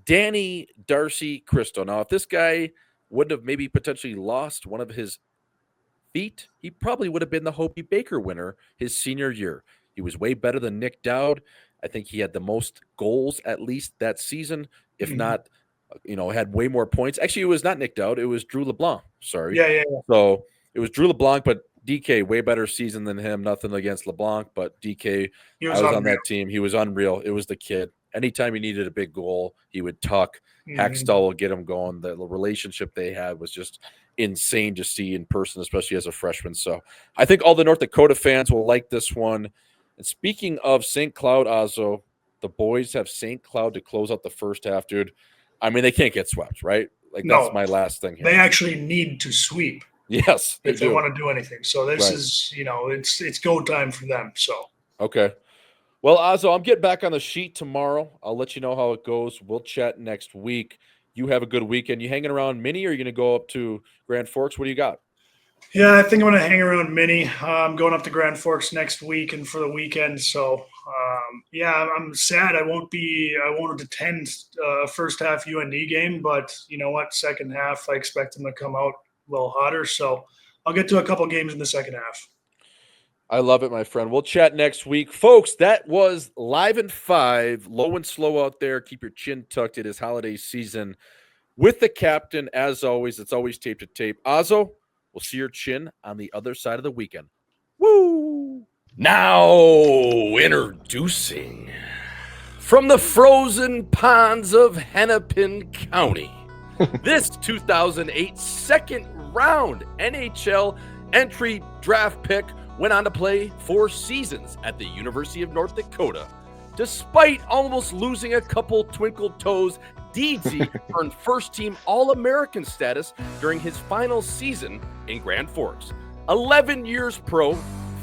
Danny Darcy Kristo. Now, if this guy wouldn't have maybe potentially lost one of his feet, he probably would have been the Hobie Baker winner his senior year. He was way better than Nick Dowd. I think he had the most goals at least that season, if not, had way more points. Actually, it was not Nick Dowd. It was Drew LeBlanc. Sorry. Yeah. So it was Drew LeBlanc, but DK, way better season than him. Nothing against LeBlanc, but DK, I was on that team. He was unreal. It was the kid. Anytime he needed a big goal, he would tuck. Hextall will get him going. The relationship they had was just insane to see in person, especially as a freshman. So I think all the North Dakota fans will like this one. And speaking of St. Cloud, Azo, the boys have St. Cloud to close out the first half, dude. I mean, they can't get swept, right? That's my last thing here. They actually need to sweep. Yes, if they want to do anything. So this is, it's go time for them. So okay. Well, Azo, I'm getting back on the sheet tomorrow. I'll let you know how it goes. We'll chat next week. You have a good weekend. You hanging around Minnie, or are you going to go up to Grand Forks? What do you got? Yeah, I think I'm going to hang around Minnie. I'm going up to Grand Forks next week and for the weekend. So, I'm sad I won't attend first half UND game, but you know what? Second half, I expect them to come out a little hotter. So I'll get to a couple games in the second half. I love it, my friend. We'll chat next week. Folks, that was Live in 5. Low and slow out there. Keep your chin tucked. It is holiday season. With the captain, as always, it's always tape to tape. Azo, we'll see your chin on the other side of the weekend. Woo! Now, introducing from the frozen ponds of Hennepin County, this 2008 second round NHL entry draft pick went on to play 4 seasons at the University of North Dakota. Despite almost losing a couple twinkle toes, Deedsy earned first-team All-American status during his final season in Grand Forks. 11 years pro,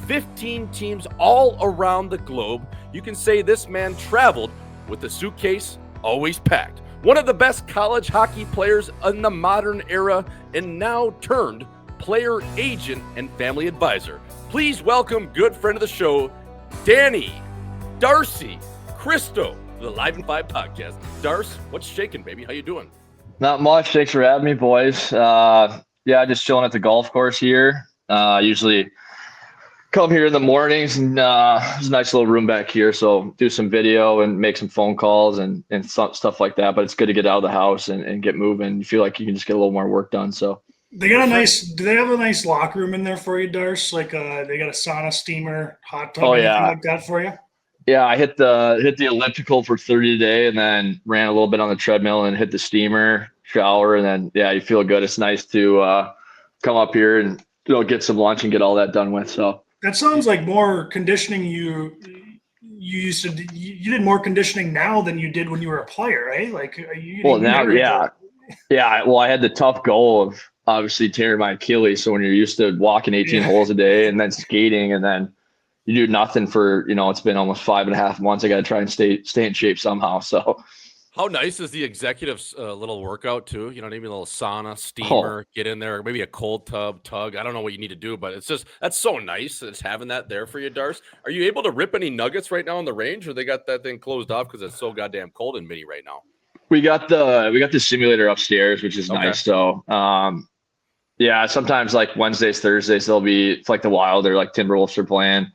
15 teams all around the globe. You can say this man traveled with a suitcase always packed. One of the best college hockey players in the modern era, and now turned player agent and family advisor. Please welcome good friend of the show, Danny Darcy Kristo, the Live in 5 podcast. Darce, what's shaking, baby? How you doing? Not much. Thanks for having me, boys. Just chilling at the golf course here. Usually come here in the mornings, and there's a nice little room back here, so do some video and make some phone calls and stuff like that. But it's good to get out of the house and get moving. You feel like you can just get a little more work done. So they got do they have a nice locker room in there for you, Darce? Like they got a sauna, steamer, hot tub, anything like that for you? Yeah, I hit the elliptical for 30 today, and then ran a little bit on the treadmill and hit the steamer, shower, and then you feel good. It's nice to come up here and get some lunch and get all that done with. So that sounds like more conditioning. You did more conditioning now than you did when you were a player, right? Like Well, I had the tough goal of obviously tearing my Achilles. So when you're used to walking 18 holes a day and then skating, and then you do nothing for, it's been almost 5.5 months. I got to try and stay in shape somehow. So how nice is the executive's little workout too? You know what I mean? A little sauna, steamer, get in there, maybe a cold tug. I don't know what you need to do, but that's so nice. It's having that there for you, Darce. Are you able to rip any nuggets right now on the range, or they got that thing closed off because it's so goddamn cold in Mini right now? We got the simulator upstairs, which is nice. So, sometimes like Wednesdays, Thursdays, it's like the Wild or like Timberwolves are playing.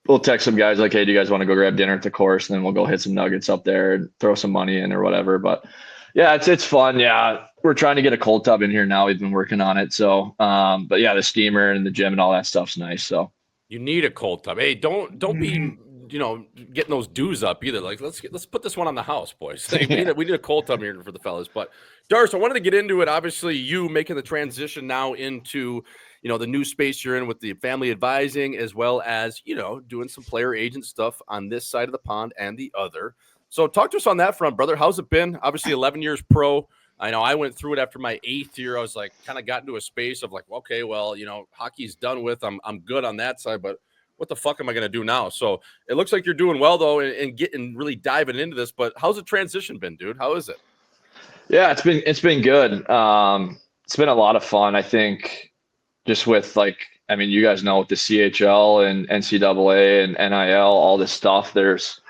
We'll text some guys like, hey, do you guys want to go grab dinner at the course? And then we'll go hit some nuggets up there and throw some money in or whatever. But yeah, it's fun. Yeah. We're trying to get a cold tub in here now. We've been working on it. So, the steamer and the gym and all that stuff's nice. So you need a cold tub. Hey, don't be getting those dues up either. Like, let's put this one on the house, boys. Like, we need a cold tub here for the fellas. But Darc, I wanted to get into it. Obviously, you making the transition now into the new space you're in with the family advising, as well as doing some player agent stuff on this side of the pond and the other. So talk to us on that front, brother. How's it been? Obviously, 11 years pro. I know I went through it after my 8th year. I was like, kind of got into a space of like, okay, well, hockey's done with. I'm good on that side, but what the fuck am I going to do now? So it looks like you're doing well though, and getting really diving into this. But how's the transition been, dude? How is it? Yeah, it's been good. It's been a lot of fun. I think just with you guys know with the CHL and NCAA and NIL, all this stuff. There's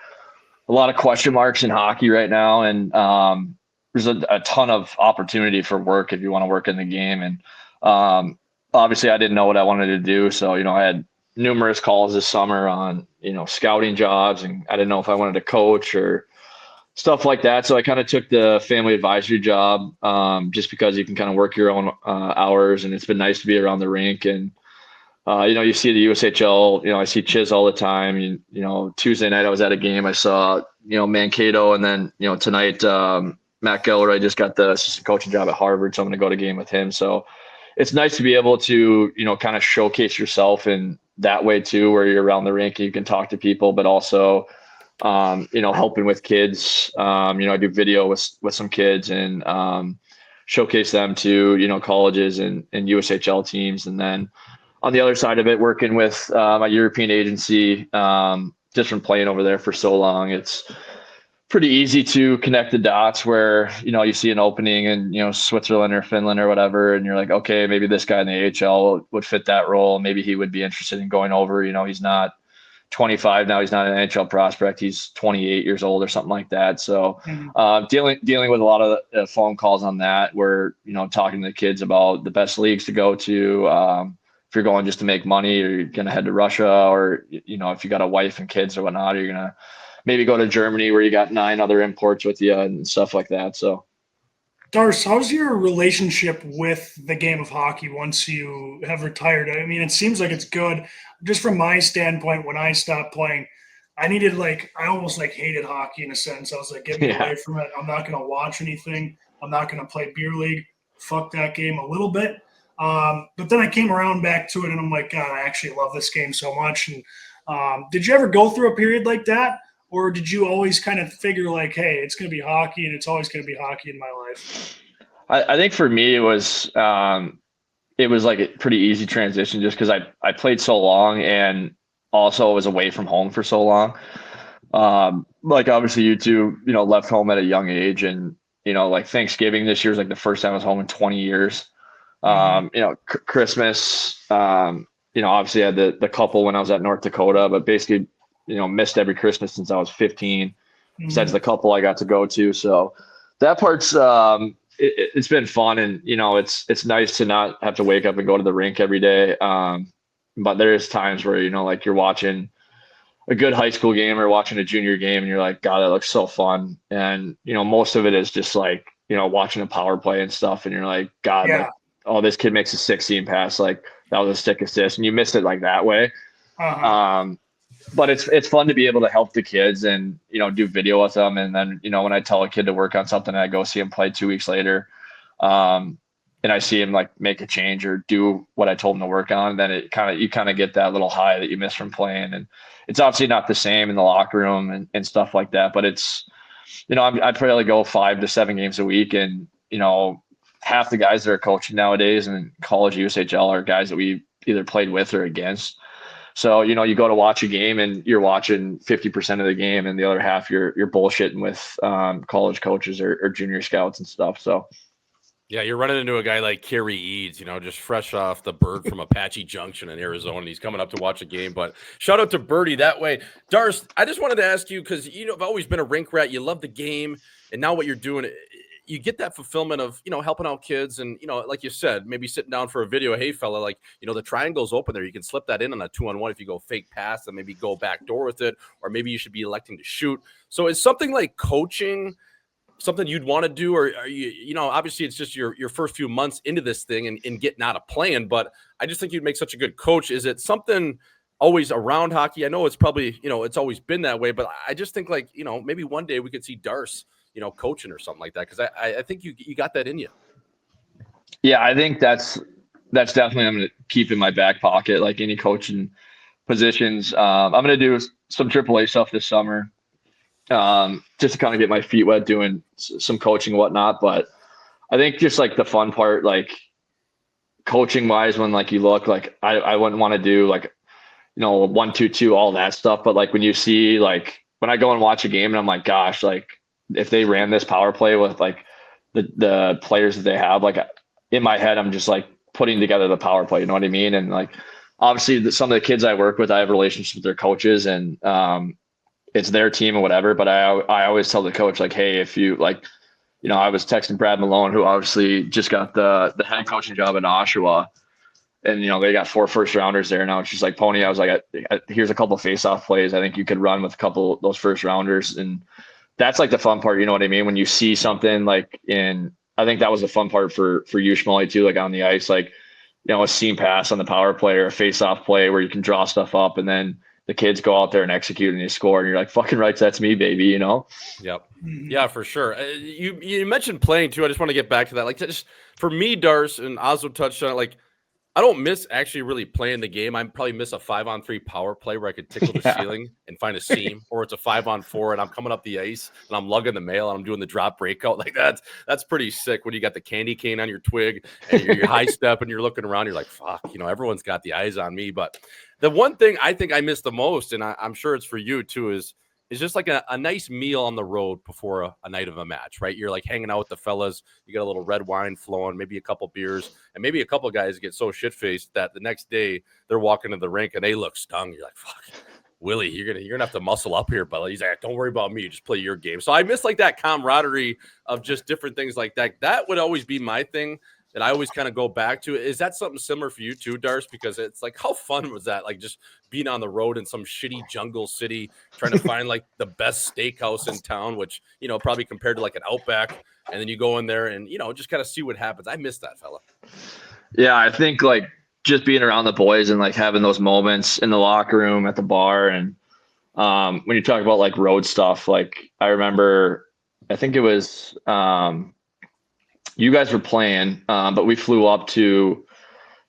a lot of question marks in hockey right now, and there's a ton of opportunity for work if you want to work in the game. And obviously, I didn't know what I wanted to do, so I had numerous calls this summer on scouting jobs, and I didn't know if I wanted to coach or stuff like that. So I kind of took the family advisory job just because you can kind of work your own hours, and it's been nice to be around the rink. And you see the USHL, I see Chiz all the time. Tuesday night I was at a game, I saw Mankato, and then tonight Matt Geller, I just got the assistant coaching job at Harvard, so I'm going to go to a game with him. So it's nice to be able to kind of showcase yourself in that way too, where you're around the rink and you can talk to people, but also helping with kids. I do video with some kids and showcase them to colleges and USHL teams. And then on the other side of it, working with my European agency, just from playing over there for so long, it's pretty easy to connect the dots where you see an opening in Switzerland or Finland or whatever, and you're like, okay, maybe this guy in the AHL would fit that role. Maybe he would be interested in going over. He's not 25 now, he's not an NHL prospect, he's 28 years old or something like that. So dealing with a lot of phone calls on that, where talking to the kids about the best leagues to go to, if you're going just to make money, or you're going to head to Russia, or if you got a wife and kids or whatnot, or you're going to maybe go to Germany where you got 9 other imports with you and stuff like that. So Darc, how's your relationship with the game of hockey once you have retired? I mean, it seems like it's good. Just from my standpoint, when I stopped playing, I almost hated hockey in a sense. I was like, get me away from it. I'm not going to watch anything. I'm not going to play beer league. Fuck that game a little bit. But then I came around back to it, and I'm like, God, I actually love this game so much. And did you ever go through a period like that? Or did you always kind of figure like, hey, it's going to be hockey and it's always going to be hockey in my life? I think for me, it was like a pretty easy transition just because I played so long, and also was away from home for so long. Like obviously you two, left home at a young age, and, like Thanksgiving this year was like the first time I was home in 20 years. Christmas, obviously I had the couple when I was at North Dakota, but basically, missed every Christmas since I was 15, besides the couple I got to go to. So that part's, it's been fun, and, it's nice to not have to wake up and go to the rink every day. But there is times where, like you're watching a good high school game or watching a junior game, and you're like, God, that looks so fun. And, most of it is just like, watching a power play and stuff. And you're like, God, like, oh, this kid makes a 16 pass. Like that was a stick assist, and you missed it like that way. But it's fun to be able to help the kids and, do video with them. And then, when I tell a kid to work on something and I go see him play 2 weeks later, and I see him like make a change or do what I told him to work on, then you kind of get that little high that you miss from playing. And it's obviously not the same in the locker room and stuff like that, but it's, I'd probably go 5 to 7 games a week. And, half the guys that are coaching nowadays in college USHL are guys that we either played with or against. So, you go to watch a game and you're watching 50% of the game, and the other half you're bullshitting with college coaches or junior scouts and stuff. So, yeah, you're running into a guy like Kerry Eads, just fresh off the bird from Apache Junction in Arizona, and he's coming up to watch a game. But shout out to Birdie that way. Darc, I just wanted to ask you, because I've always been a rink rat. You love the game, and now what you're doing, you get that fulfillment of, helping out kids. And, like you said, maybe sitting down for a video. Hey, fella, like, the triangle's open there. You can slip that in on a 2-on-1 if you go fake pass and maybe go back door with it, or maybe you should be electing to shoot. So is something like coaching something you'd want to do? Or are you, obviously it's just your first few months into this thing and getting out of playing, but I just think you'd make such a good coach. Is it something always around hockey. I know it's probably, it's always been that way, but I just think like, maybe one day we could see Darc, coaching or something like that. Cause I think you got that in you. Yeah. I think that's definitely, I'm going to keep in my back pocket, like any coaching positions. I'm going to do some AAA stuff this summer. Just to kind of get my feet wet doing some coaching and whatnot. But I think just like the fun part, like coaching wise, when like you look like, I wouldn't want to do like, 1-2-2, all that stuff. But like when you see, like when I go and watch a game and I'm like, gosh, like if they ran this power play with like the players that they have, like in my head, I'm just like putting together the power play, you know what I mean? And like, obviously some of the kids I work with, I have relationships with their coaches and, it's their team or whatever. But I always tell the coach, like, hey, if you like, I was texting Brad Malone, who obviously just got the head coaching job in Oshawa. And, they got 4 first rounders there now. And she's like, Pony, I was like, here's a couple of face-off plays. I think you could run with a couple of those first rounders. And that's like the fun part. You know what I mean? When you see something like I think that was the fun part for you, Schmaltz, too, like on the ice, like, a seam pass on the power play or a face-off play where you can draw stuff up and then the kids go out there and execute and you score and you're like, fucking right, that's me, baby, Yep. Yeah, for sure. You mentioned playing too. I just want to get back to that. Like just for me, Darc, and Osmo touched on it, like I don't miss actually really playing the game. I probably miss a 5-on-3 power play where I could tickle the ceiling and find a seam, or it's a 5-on-4 and I'm coming up the ice and I'm lugging the mail and I'm doing the drop breakout. Like that's pretty sick when you got the candy cane on your twig and you're high step and you're looking around. You're like, fuck, everyone's got the eyes on me. But the one thing I think I miss the most, and I'm sure it's for you too, is just like a nice meal on the road before a night of a match, right? You're like hanging out with the fellas. You got a little red wine flowing, maybe a couple beers, and maybe a couple guys get so shit-faced that the next day they're walking to the rink and they look stung. You're like, fuck, Willie, you're gonna have to muscle up here, but he's like, don't worry about me, just play your game. So I miss like that camaraderie of just different things like that. That would always be my thing that I always kind of go back to. Is that something similar for you too, Darc? Because it's like, how fun was that? Like just being on the road in some shitty jungle city, trying to find like the best steakhouse in town, which, probably compared to like an Outback. And then you go in there and, just kind of see what happens. I miss that, fella. Yeah. I think like just being around the boys and like having those moments in the locker room, at the bar. And when you talk about like road stuff, like I remember, I think it was, you guys were playing, but we flew up to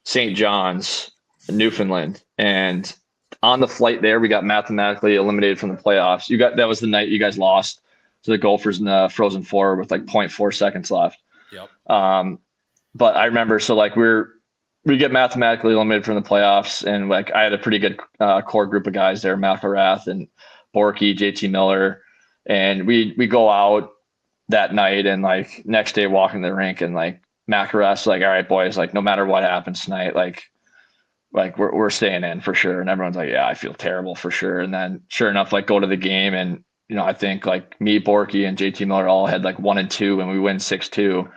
St. John's, Newfoundland, and on the flight there, we got mathematically eliminated from the playoffs. That was the night you guys lost to the Gophers in the Frozen Four with like 0.4 seconds left. Yep. But I remember, so like we get mathematically eliminated from the playoffs, and like I had a pretty good core group of guys there, McElrath and Borky, JT Miller, and we go out that night and like next day walking the rink and like McElrath's like, all right, boys, like no matter what happens tonight, like we're staying in for sure. And everyone's like, yeah, I feel terrible for sure. And then sure enough, like go to the game and, I think like me, Borky and JT Miller all had like 1 and 2 and we win 6-2.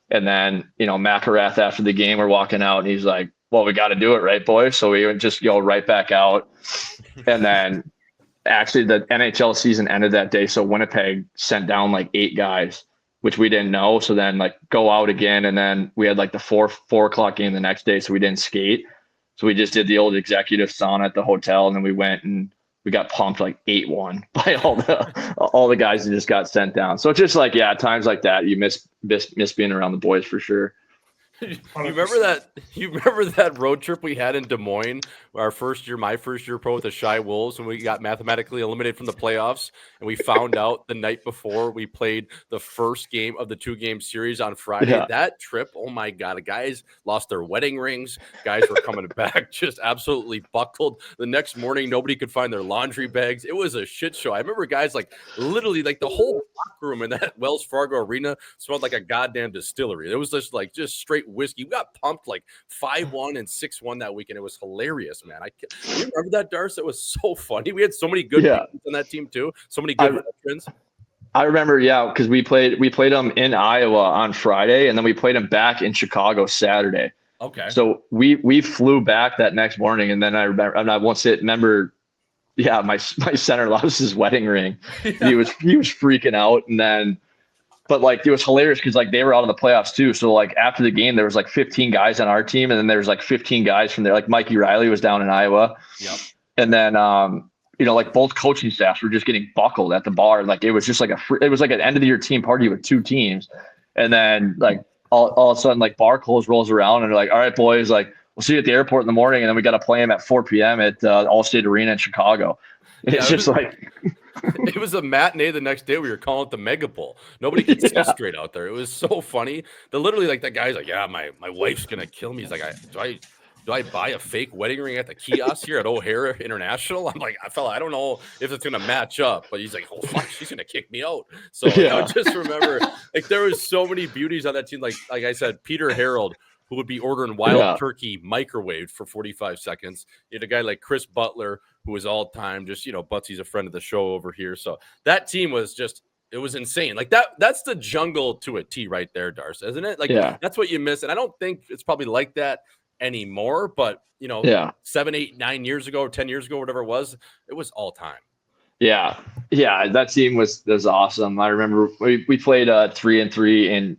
And then, McElrath after the game, we're walking out and he's like, well, we got to do it, right, boys? So we would just go right back out. And then actually the NHL season ended that day. So Winnipeg sent down like 8 guys, which we didn't know. So then like go out again. And then we had like the 4 o'clock game the next day. So we didn't skate. So we just did the old executive sauna at the hotel. And then we went and we got pumped like 8-1 by all the guys that just got sent down. So it's just like, yeah, times like that, you miss being around the boys for sure. You remember that road trip we had in Des Moines, my first year pro with the Shy Wolves, when we got mathematically eliminated from the playoffs, and we found out the night before we played the first game of the 2-game series on Friday. Yeah. That trip, oh my God, the guys lost their wedding rings. Guys were coming back just absolutely buckled. The next morning, nobody could find their laundry bags. It was a shit show. I remember guys like literally like the whole locker room in that Wells Fargo arena smelled like a goddamn distillery. It was just straight whiskey. We got pumped like 5-1 and 6-1 that weekend. It was hilarious, man. You remember that, Darc? It was so funny. We had so many good people on that team too. So many good veterans. I remember, yeah, because we played them in Iowa on Friday, and then we played them back in Chicago Saturday. Okay. So we flew back that next morning, and then I remember, yeah, my center lost his wedding ring. He was freaking out, and then. But like it was hilarious because like they were out of the playoffs too. So like after the game, there was like 15 guys on our team, and then there was like 15 guys from there. Like Mikey Riley was down in Iowa. Yep. And then, like both coaching staffs were just getting buckled at the bar. Like it was just like it was like an end of the year team party with 2 teams. And then like all of a sudden, like bar close rolls around and they're like, all right, boys, like we'll see you at the airport in the morning. And then we got to play them at 4 p.m. at Allstate Arena in Chicago. It's just like, it was a matinee the next day. We were calling it the Mega Bowl. Nobody could see straight out there. It was so funny. Literally, like that guy's like, yeah, my wife's gonna kill me. He's like, do I buy a fake wedding ring at the kiosk here at O'Hara International? I'm like, I don't know if it's gonna match up. But he's like, oh fuck, she's gonna kick me out. So I just remember, like, there was so many beauties on that team. Like I said, Peter Harold, who would be ordering wild turkey microwaved for 45 seconds. You had a guy like Chris Butler, who was all time, just, Butsy's a friend of the show over here. So that team was just, it was insane. Like that's the jungle to a T right there, Darc, isn't it? Like that's what you miss. And I don't think it's probably like that anymore, but 7, 8, 9 years ago, or 10 years ago, whatever it was all time. Yeah. That team was awesome. I remember we played 3-3 in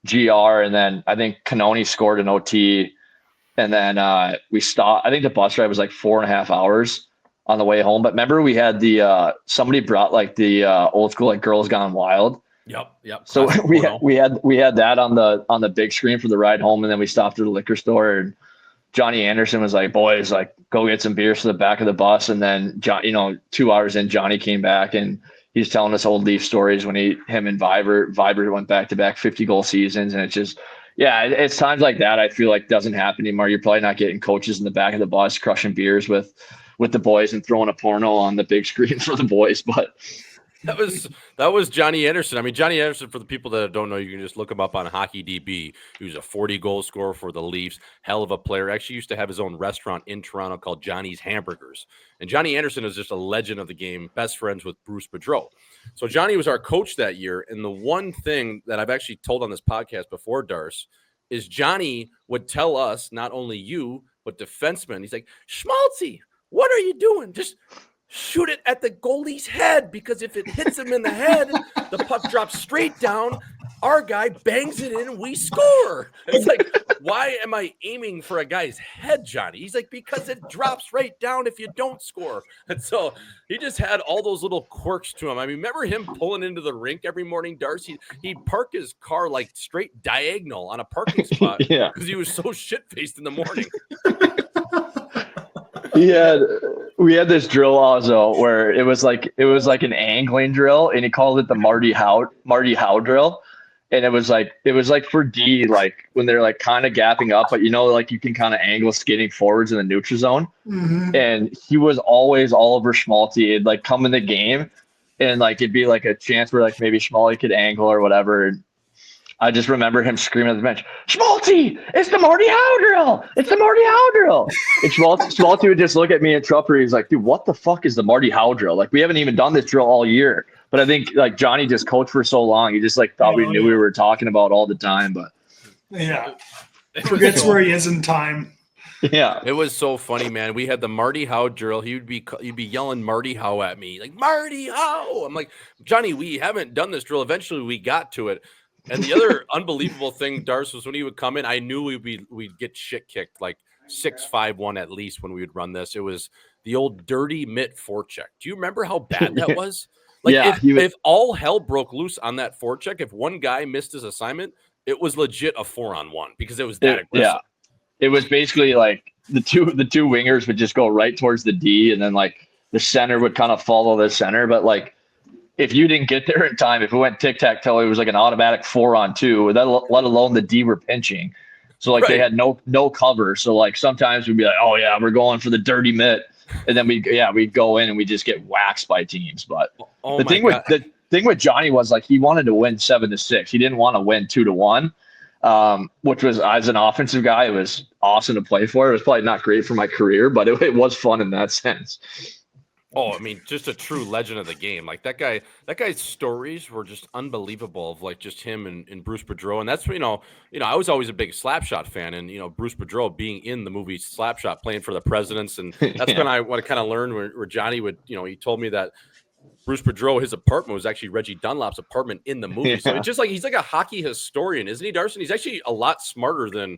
GR, and then I think Canoni scored an OT, and then we stopped. I think the bus ride was like 4.5 hours on the way home. But remember, we had the somebody brought like the old school like Girls Gone Wild. Yep. So we had that on the big screen for the ride home, and then we stopped at a liquor store, and Johnny Anderson was like, "Boys, like go get some beers to the back of the bus." And then 2 hours in, Johnny came back and he's telling us old Leaf stories when him and Viber went back to back 50-goal seasons. And it's just, it's times like that I feel like doesn't happen anymore. You're probably not getting coaches in the back of the bus crushing beers with the boys and throwing a porno on the big screen for the boys. But that was Johnny Anderson. I mean, Johnny Anderson, for the people that don't know, you can just look him up on Hockey DB. He was a 40-goal scorer for the Leafs. Hell of a player. Actually used to have his own restaurant in Toronto called Johnny's Hamburgers. And Johnny Anderson is just a legend of the game, best friends with Bruce Boudreau. So Johnny was our coach that year. And the one thing that I've actually told on this podcast before, Darc, is Johnny would tell us, not only you, but defensemen, he's like, Schmaltzy, what are you doing? Just shoot it at the goalie's head, because if it hits him in the head, the puck drops straight down. Our guy bangs it in and we score. It's like, why am I aiming for a guy's head, Johnny? He's like, because it drops right down if you don't score. And so he just had all those little quirks to him. I mean, remember him pulling into the rink every morning, Darc? He'd park his car like straight diagonal on a parking spot because he was so shit-faced in the morning. We had this drill also where it was like an angling drill, and he called it the Marty Howe drill. And it was like for D, like when they're like kind of gapping up, but like you can kind of angle skating forwards in the neutral zone. Mm-hmm. And he was always all over Schmaltzy. It'd like come in the game and like it'd be like a chance where like maybe Schmaltzy could angle or whatever. And I just remember him screaming at the bench, Schmaltzy, it's the Marty Howe drill. It's the Marty Howe drill. And Schmaltzy would just look at me and Trupper. He's like, dude, what the fuck is the Marty Howe drill? Like, we haven't even done this drill all year. But I think like Johnny just coached for so long. He just like thought we knew we were talking about all the time. But forgets where he is in time. Yeah, it was so funny, man. We had the Marty Howe drill. You'd be yelling Marty Howe at me, like Marty Howe. I'm like, Johnny, we haven't done this drill. Eventually, we got to it. And the other unbelievable thing, Darc, was when he would come in, I knew we'd get shit kicked, like 6-5-1 at least when we would run this. It was the old dirty mitt forecheck. Do you remember how bad that was? Like, if all hell broke loose on that forecheck, if one guy missed his assignment, it was legit a 4-on-1 because it was that aggressive. Yeah, it was basically like the two wingers would just go right towards the D, and then like the center would kind of follow the center. But like, if you didn't get there in time, if it went tic-tac-toe, it was like an automatic 4-on-2, let alone the D were pinching. So like they had no cover. So like sometimes we'd be like, oh yeah, we're going for the dirty mitt. And then we'd go in and we just get waxed by teams. But the thing with Johnny was like he wanted to win 7-6. He didn't want to win 2-1, which was, as an offensive guy, it was awesome to play for. It was probably not great for my career, but it was fun in that sense. Oh, I mean, just a true legend of the game. Like that guy's stories were just unbelievable of like just him and Bruce Boudreau. And that's, I was always a big Slapshot fan, and, Bruce Boudreau being in the movie Slapshot playing for the Presidents. And that's when I kind of learned where Johnny would, he told me that Bruce Boudreau, his apartment was actually Reggie Dunlop's apartment in the movie. So it's just like, he's like a hockey historian, isn't he, Darc? He's actually a lot smarter than,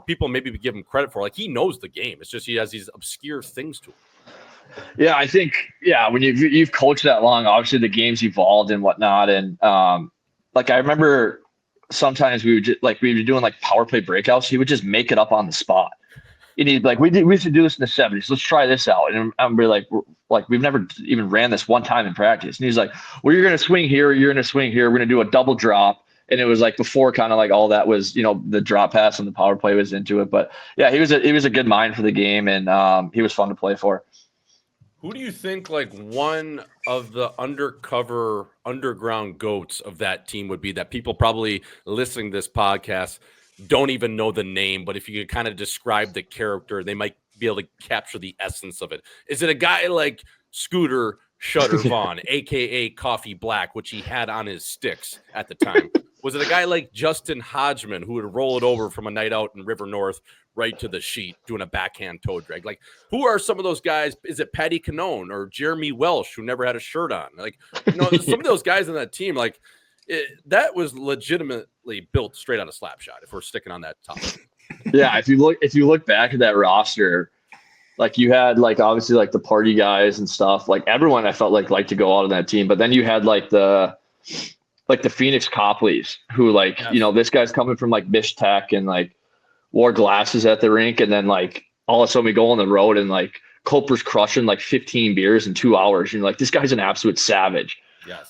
people maybe give him credit for. Like, he knows the game. It's just, he has these obscure things to him. Yeah, I think when you've coached that long, obviously the game's evolved and whatnot, and like I remember sometimes we would be doing like power play breakouts. He would just make it up on the spot. And he'd be like, we used to do this in the 70s. Let's try this out. And I'm like, we've never even ran this one time in practice. And he's like, well, you're going to swing here. You're going to swing here. We're going to do a double drop. And it was like before kind of like all that was, the drop pass and the power play was into it. But yeah, he was a good mind for the game, and he was fun to play for. Who do you think like one of the underground goats of that team would be that people probably listening to this podcast don't even know the name, but if you could kind of describe the character, they might be able to capture the essence of it. Is it a guy like Scooter Shutter Vaughn, aka Coffee Black, which he had on his sticks at the time? Was it a guy like Justin Hodgman who would roll it over from a night out in River North right to the sheet doing a backhand toe drag? Like, who are some of those guys? Is it Patty Canone or Jeremy Welsh, who never had a shirt on? Like, some of those guys on that team, like, that was legitimately built straight out of Slapshot, if we're sticking on that topic. Yeah, if you look back at that roster, like you had like obviously like the party guys and stuff, like everyone I felt liked to go out on that team, but then you had like the Phoenix Copleys who like, yes. This guy's coming from like Mish Tech and like wore glasses at the rink, and then like all of a sudden we go on the road and like Coper's crushing like 15 beers in 2 hours. And like, this guy's an absolute savage. Yes.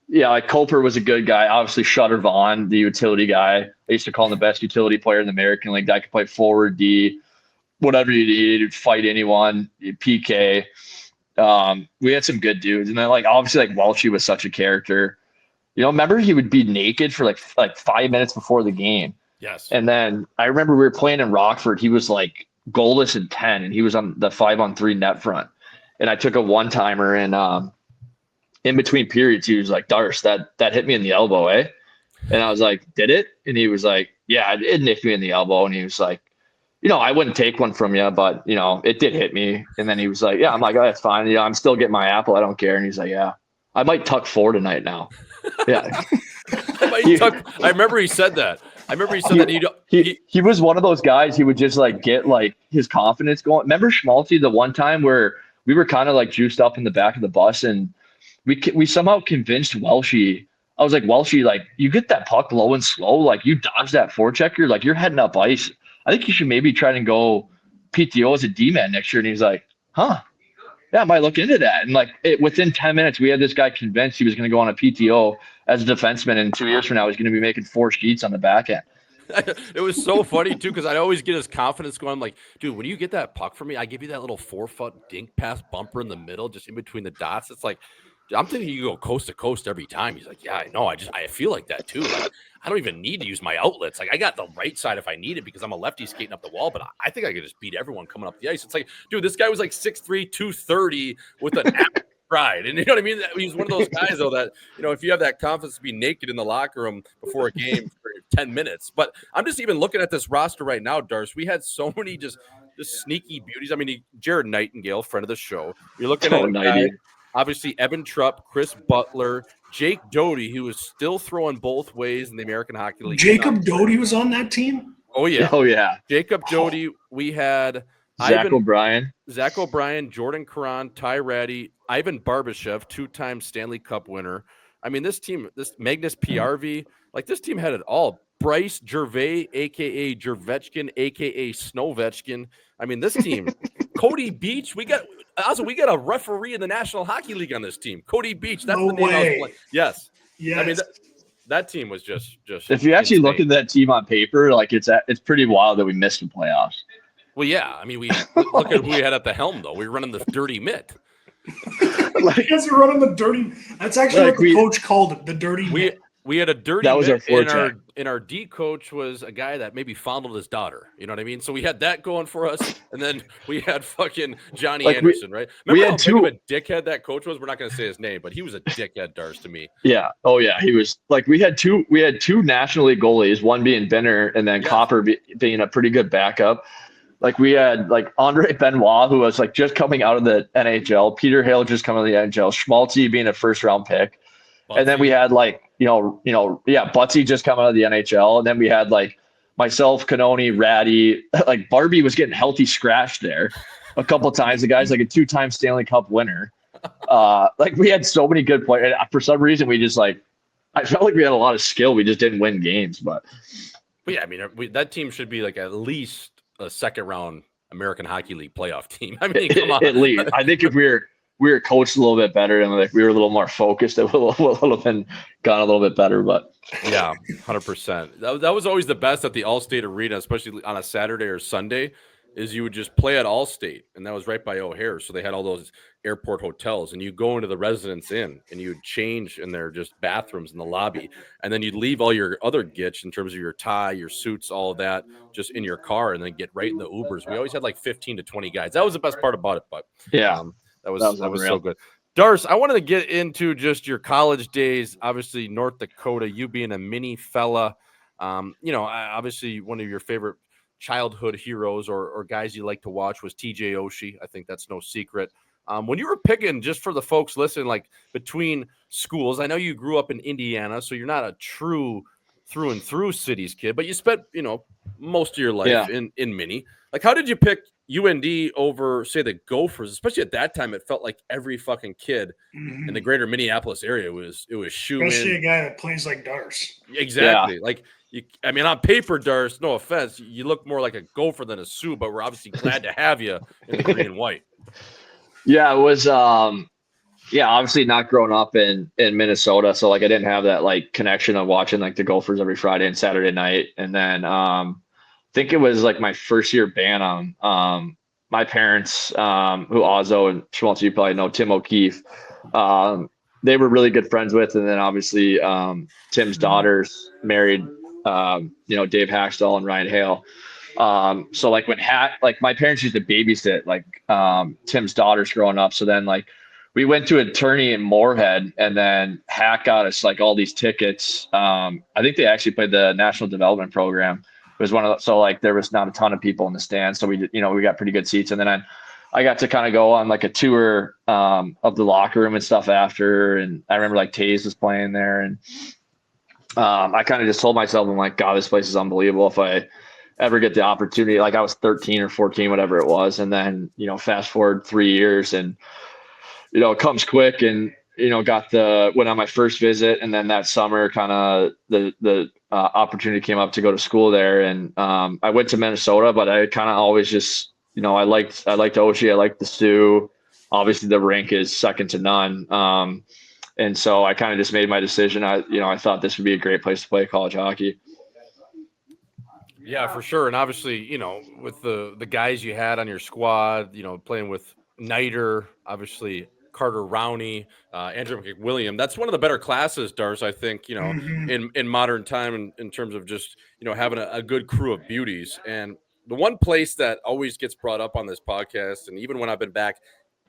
Yeah, like Coper was a good guy. Obviously, Shutter Vaughn, the utility guy. I used to call him the best utility player in the American League. Guy could play forward, D, whatever you needed, fight anyone, PK. We had some good dudes. And then, like, obviously, like, Welchie was such a character. Remember he would be naked for like 5 minutes before the game. Yes. And then I remember we were playing in Rockford. He was like goalless in 10, and he was on the 5-on-3 net front. And I took a one-timer, and in between periods, he was like, Darc, that hit me in the elbow, eh? And I was like, did it? And he was like, yeah, it nicked me in the elbow. And he was like, I wouldn't take one from you, but, it did hit me. And then he was like, yeah, I'm like, oh, that's fine. I'm still getting my apple. I don't care. And he's like, yeah, I might tuck 4 tonight now. Yeah. I remember he said that. He was one of those guys. He would just like get like his confidence going. Remember Schmaltz the one time where we were kind of like juiced up in the back of the bus, and we somehow convinced Welshie. I was like, Welshie, like, you get that puck low and slow, like you dodge that forechecker, like you're heading up ice. I think you should maybe try and go PTO as a D-man next year. And he's like, huh? Yeah, I might look into that. And like within 10 minutes, we had this guy convinced he was going to go on a PTO as a defenseman, and 2 years from now, he's going to be making 4 sheets on the back end. It was so funny too, because I'd always get his confidence going. I'm like, dude, when you get that puck from me, I give you that little 4-foot dink pass bumper in the middle, just in between the dots. It's like, I'm thinking you go coast to coast every time. He's like, yeah, I know. I feel like that too. Like, I don't even need to use my outlets. Like, I got the right side if I need it because I'm a lefty skating up the wall, but I think I could just beat everyone coming up the ice. It's like, dude, this guy was like 6'3", 230 with an pride. And you know what I mean? He's one of those guys, though, that, if you have that confidence to be naked in the locker room before a game for 10 minutes. But I'm just even looking at this roster right now, Darc. We had so many just sneaky beauties. I mean, Jared Nightingale, friend of the show. You're looking at a guy, obviously Evan Trupp, Chris Butler, Jake Doty, who was still throwing both ways in the American Hockey League. Jacob Doty was on that team? Oh, yeah. Oh, yeah. Jacob Doty. We had Zach O'Brien, Jordan Caron, Ty Ratty, Ivan Barbashev, 2-time Stanley Cup winner. I mean, this team, this Magnus PRV, like this team had it all. Bryce Gervais, a.k.a. Jervetchkin, a.k.a. Snowvetchkin. I mean, this team, Cody Beach, we got a referee in the National Hockey League on this team. Cody Beach, that's no the name way. I was playing. Yes. Yes. I mean, that team was just if you actually look at that team on paper, like it's pretty wild that we missed the playoffs. Well, yeah. I mean, look at who we had at the helm, though. We were running the dirty mitt. You guys are running the dirty. That's actually what the coach called it, the dirty mitt. We had a dirty that was mitt, our and our D coach was a guy that maybe fondled his daughter. You know what I mean? So we had that going for us, and then we had fucking Johnny Anderson, right? Remember how big of a dickhead that coach was? We're not going to say his name, but he was a dickhead, Darc, to me. Yeah. Oh, yeah. He was like, we had two National League goalies, one being Benner and then Copper being a pretty good backup. Like we had like Andre Benoit, who was like just coming out of the NHL, Peter Hale just coming out of the NHL, Schmaltz being a 1st-round pick. Butsy. And then we had like, Butsy just coming out of the NHL. And then we had like myself, Canoni, Ratty, like Barbie was getting healthy scratch there. a couple times. The guy's like a 2-time Stanley Cup winner. Like we had so many good players. For some reason, we just like, I felt like we had a lot of skill. We just didn't win games, but yeah, I mean, that team should be like at least a second round American Hockey League playoff team. I mean, come on. At least. I think if we were coached a little bit better and like we were a little more focused, it would have been gone a little bit better. But yeah, 100%. That was always the best at the Allstate Arena, especially on a Saturday or Sunday, is you would just play at Allstate, and that was right by O'Hare. So they had all those airport hotels, and you go into the Residence Inn, and you'd change in their just bathrooms in the lobby, and then you'd leave all your other gitch in terms of your tie, your suits, all of that, just in your car, and then get right in the Ubers. We always had like 15 to 20 guys. That was the best part about it, but yeah, that was so good. Darc, I wanted to get into just your college days. Obviously, North Dakota, you being a mini fella, obviously one of your favorite childhood heroes or guys you like to watch was TJ Oshie. I think that's no secret. When you were picking, just for the folks listening, like between schools, I know you grew up in Indiana, so you're not a true through and through cities kid, but you spent, most of your life in Mini. Like, how did you pick UND over, say, the Gophers? Especially at that time, it felt like every fucking kid in the greater Minneapolis area was shooting. Especially a guy that plays like Darc. Exactly. Yeah. Like, on paper, Darc, no offense, you look more like a Gopher than a Sioux, but we're obviously glad to have you in the green and white. Yeah, it was obviously not growing up in Minnesota, so like I didn't have that like connection of watching like the Gophers every Friday and Saturday night. And then I think it was like my first year Bantam. My parents, who Ozzo and Schmaltz, you probably know, Tim O'Keefe, they were really good friends with, and then obviously Tim's daughters married Dave Haxtell and Ryan Hale. So like when my parents used to babysit like Tim's daughters growing up. So then like we went to an attorney in Moorhead, and then Hack got us like all these tickets. I think they actually played the National Development Program. It was one of so like there was not a ton of people in the stands, so we did, we got pretty good seats. And then I got to kind of go on like a tour of the locker room and stuff after. And I remember like Taze was playing there, and I kind of just told myself, I'm like, God, this place is unbelievable. If I ever get the opportunity, like I was 13 or 14, whatever it was. And then, fast forward 3 years and, it comes quick, and, went on my first visit. And then that summer kind of the opportunity came up to go to school there. And I went to Minnesota, but I kind of always just, I liked Oshie. I liked the Sioux. Obviously the rink is second to none. And so I kind of just made my decision. I thought this would be a great place to play college hockey. Yeah, for sure. And obviously, with the guys you had on your squad, playing with Niter, obviously Carter Rowney, Andrew McWilliam, that's one of the better classes, Darc, I think, in modern time in terms of just, having a good crew of beauties. And the one place that always gets brought up on this podcast, and even when I've been back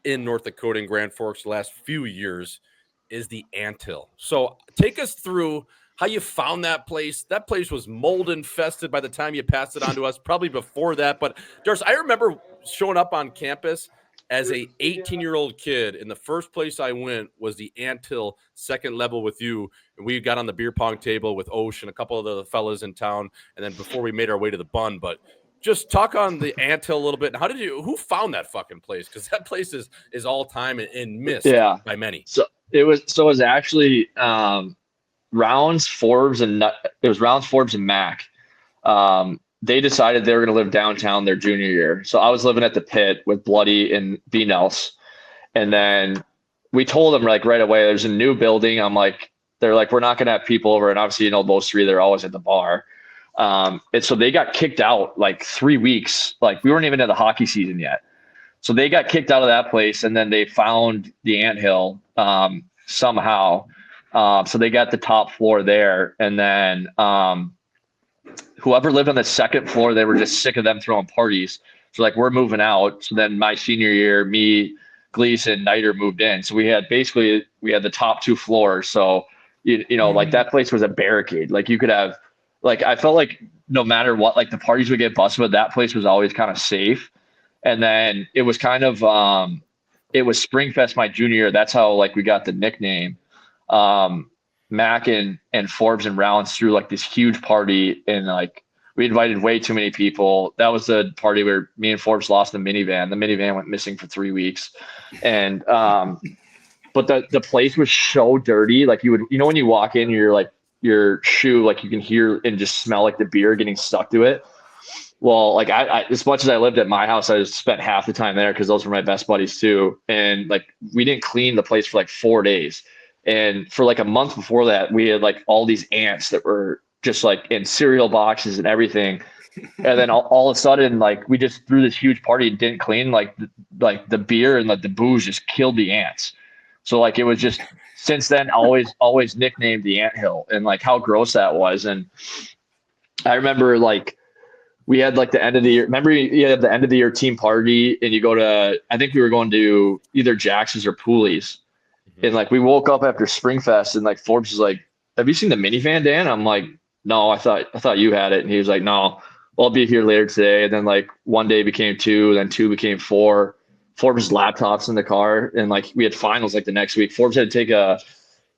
in North Dakota and Grand Forks the last few years, is the Anthill. So take us through how you found that place. That place was mold infested by the time you passed it on to us, probably before that. But Darc, I remember showing up on campus as a 18-year-old kid, and the first place I went was the Anthill second level with you. And we got on the beer pong table with Osh and a couple of the fellas in town. And then before we made our way to the Bun, but just talk on the Anthill a little bit. And who found that fucking place? Because that place is all time and missed by many. So it was actually Rounds, Forbes, and Mac. They decided they were going to live downtown their junior year. So I was living at the Pit with Bloody and B. Nels. And then we told them like right away, there's a new building. They're like, we're not going to have people over. And obviously, those three, they're always at the bar. And so they got kicked out like 3 weeks. Like we weren't even in the hockey season yet. So they got kicked out of that place. And then they found the Anthill somehow. So they got the top floor there. And then whoever lived on the second floor, they were just sick of them throwing parties. So like, we're moving out. So then my senior year, me, Gleason, Niter moved in. So we had the top two floors. So, like that place was a barricade. Like you could have, like, I felt like no matter what, like the parties would get busted, but that place was always kind of safe. And then it was kind of, it was Springfest my junior year. That's how like we got the nickname. Mac and Forbes and Rounds threw like this huge party, and like We invited way too many people. That was the party where me and Forbes lost the minivan. The minivan went missing for 3 weeks. And but the place was so dirty. Like when you walk in, you're like your shoe, like you can hear and just smell like the beer getting stuck to it. Well, like I as much as I lived at my house, I spent half the time there because those were my best buddies too. And like we didn't clean the place for like 4 days. And for like a month before that, we had like all these ants that were just like in cereal boxes and everything. And then all of a sudden, like we just threw this huge party and didn't clean. Like the beer and like the booze just killed the ants. So like it was just since then always nicknamed the Anthill, and like how gross that was. And I remember like we had like the end of the year. Remember you had the end of the year team party, and you go to, I think we were going to either Jax's or Pooley's. And like we woke up after Springfest, and like Forbes was like, "Have you seen the minivan, Dan?" I'm like, "No, I thought you had it." And he was like, "No, well, I'll be here later today." And then like one day became 2, then 2 became 4. Forbes' laptops in the car, and like we had finals like the next week. Forbes had to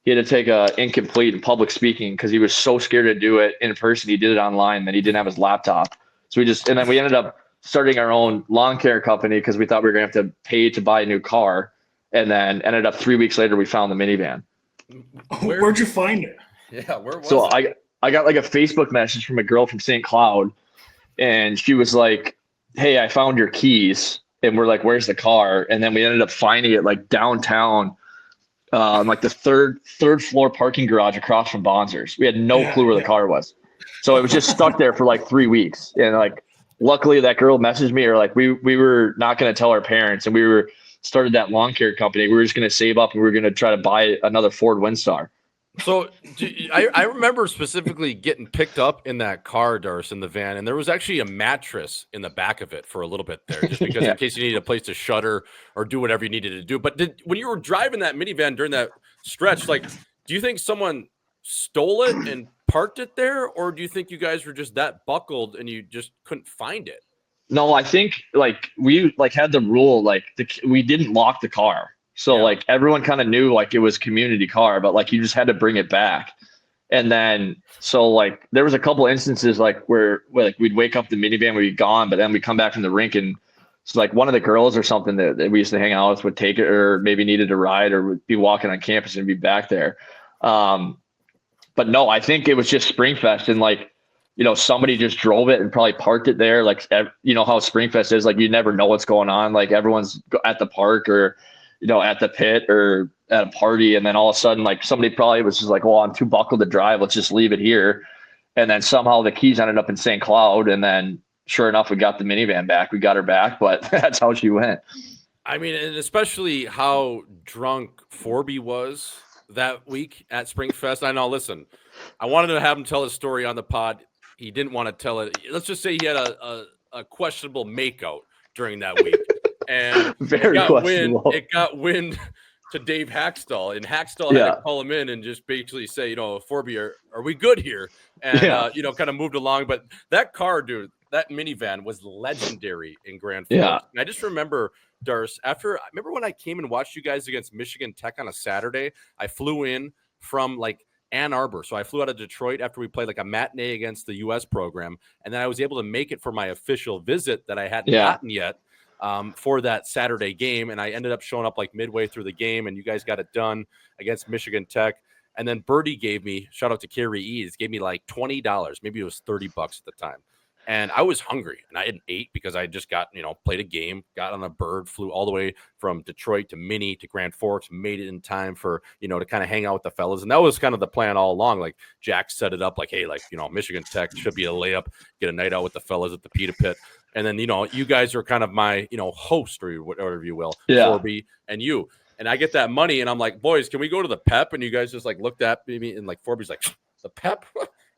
take a incomplete in public speaking because he was so scared to do it in person. He did it online, that he didn't have his laptop. So and then we ended up starting our own lawn care company because we thought we were gonna have to pay to buy a new car. And then ended up 3 weeks later, we found the minivan. Where'd you find it? Yeah, where was so it? I got like a Facebook message from a girl from St. Cloud, and she was like, "Hey, I found your keys." And we're like, "Where's the car?" And then we ended up finding it like downtown, like the third floor parking garage across from Bonzer's. We had no clue where the car was. So it was just stuck there for like 3 weeks. And like, luckily that girl messaged me, or like we were not going to tell our parents, and we started that lawn care company. We were just going to save up, and we were going to try to buy another Ford Windstar. So I remember specifically getting picked up in that car, Darc, in the van, and there was actually a mattress in the back of it for a little bit there, just because in case you needed a place to shutter or do whatever you needed to do. But when you were driving that minivan during that stretch, like, do you think someone stole it and parked it there, or do you think you guys were just that buckled and you just couldn't find it? No, I think like we like had the rule, like we didn't lock the car. So like everyone kind of knew like it was community car, but like you just had to bring it back. And then, so like there was a couple instances like where like we'd wake up, the minivan would be gone, but then we come back from the rink, and so like one of the girls or something that we used to hang out with would take it, or maybe needed a ride, or would be walking on campus and be back there. But no, I think it was just Springfest, and like, somebody just drove it and probably parked it there. Like, how Springfest is, like, you never know what's going on. Like everyone's at the park, or, at the pit, or at a party. And then all of a sudden, like somebody probably was just like, well, I'm too buckled to drive. Let's just leave it here. And then somehow the keys ended up in St. Cloud. And then sure enough, we got the minivan back. We got her back, but that's how she went. I mean, and especially how drunk Forby was that week at Springfest. I know, listen, I wanted to have him tell his story on the pod. He didn't want to tell it. Let's just say he had a questionable makeout during that week. And it got wind to Dave Hackstall, and Hackstall had to call him in and just basically say, Forby, are we good here? And, kind of moved along. But that car, dude, that minivan was legendary in Grand Forks. Yeah. And I just remember, Darc, remember when I came and watched you guys against Michigan Tech on a Saturday? I flew in from like Ann Arbor. So I flew out of Detroit after we played like a matinee against the U.S. program. And then I was able to make it for my official visit that I hadn't gotten yet for that Saturday game. And I ended up showing up like midway through the game, and you guys got it done against Michigan Tech. And then Birdie gave me, shout out to Carrie Eads, gave me like $20. Maybe it was $30 at the time. And I was hungry, and I hadn't ate because I just got, played a game, got on a bird, flew all the way from Detroit to Minnie to Grand Forks, made it in time for, to kind of hang out with the fellas. And that was kind of the plan all along. Like Jack set it up like, hey, like, Michigan Tech should be a layup, get a night out with the fellas at the Pita Pit. And then, you guys are kind of my, host, or whatever you will, Forby and you. And I get that money, and I'm like, boys, can we go to the Pep? And you guys just like looked at me, and like Forby's like, the Pep?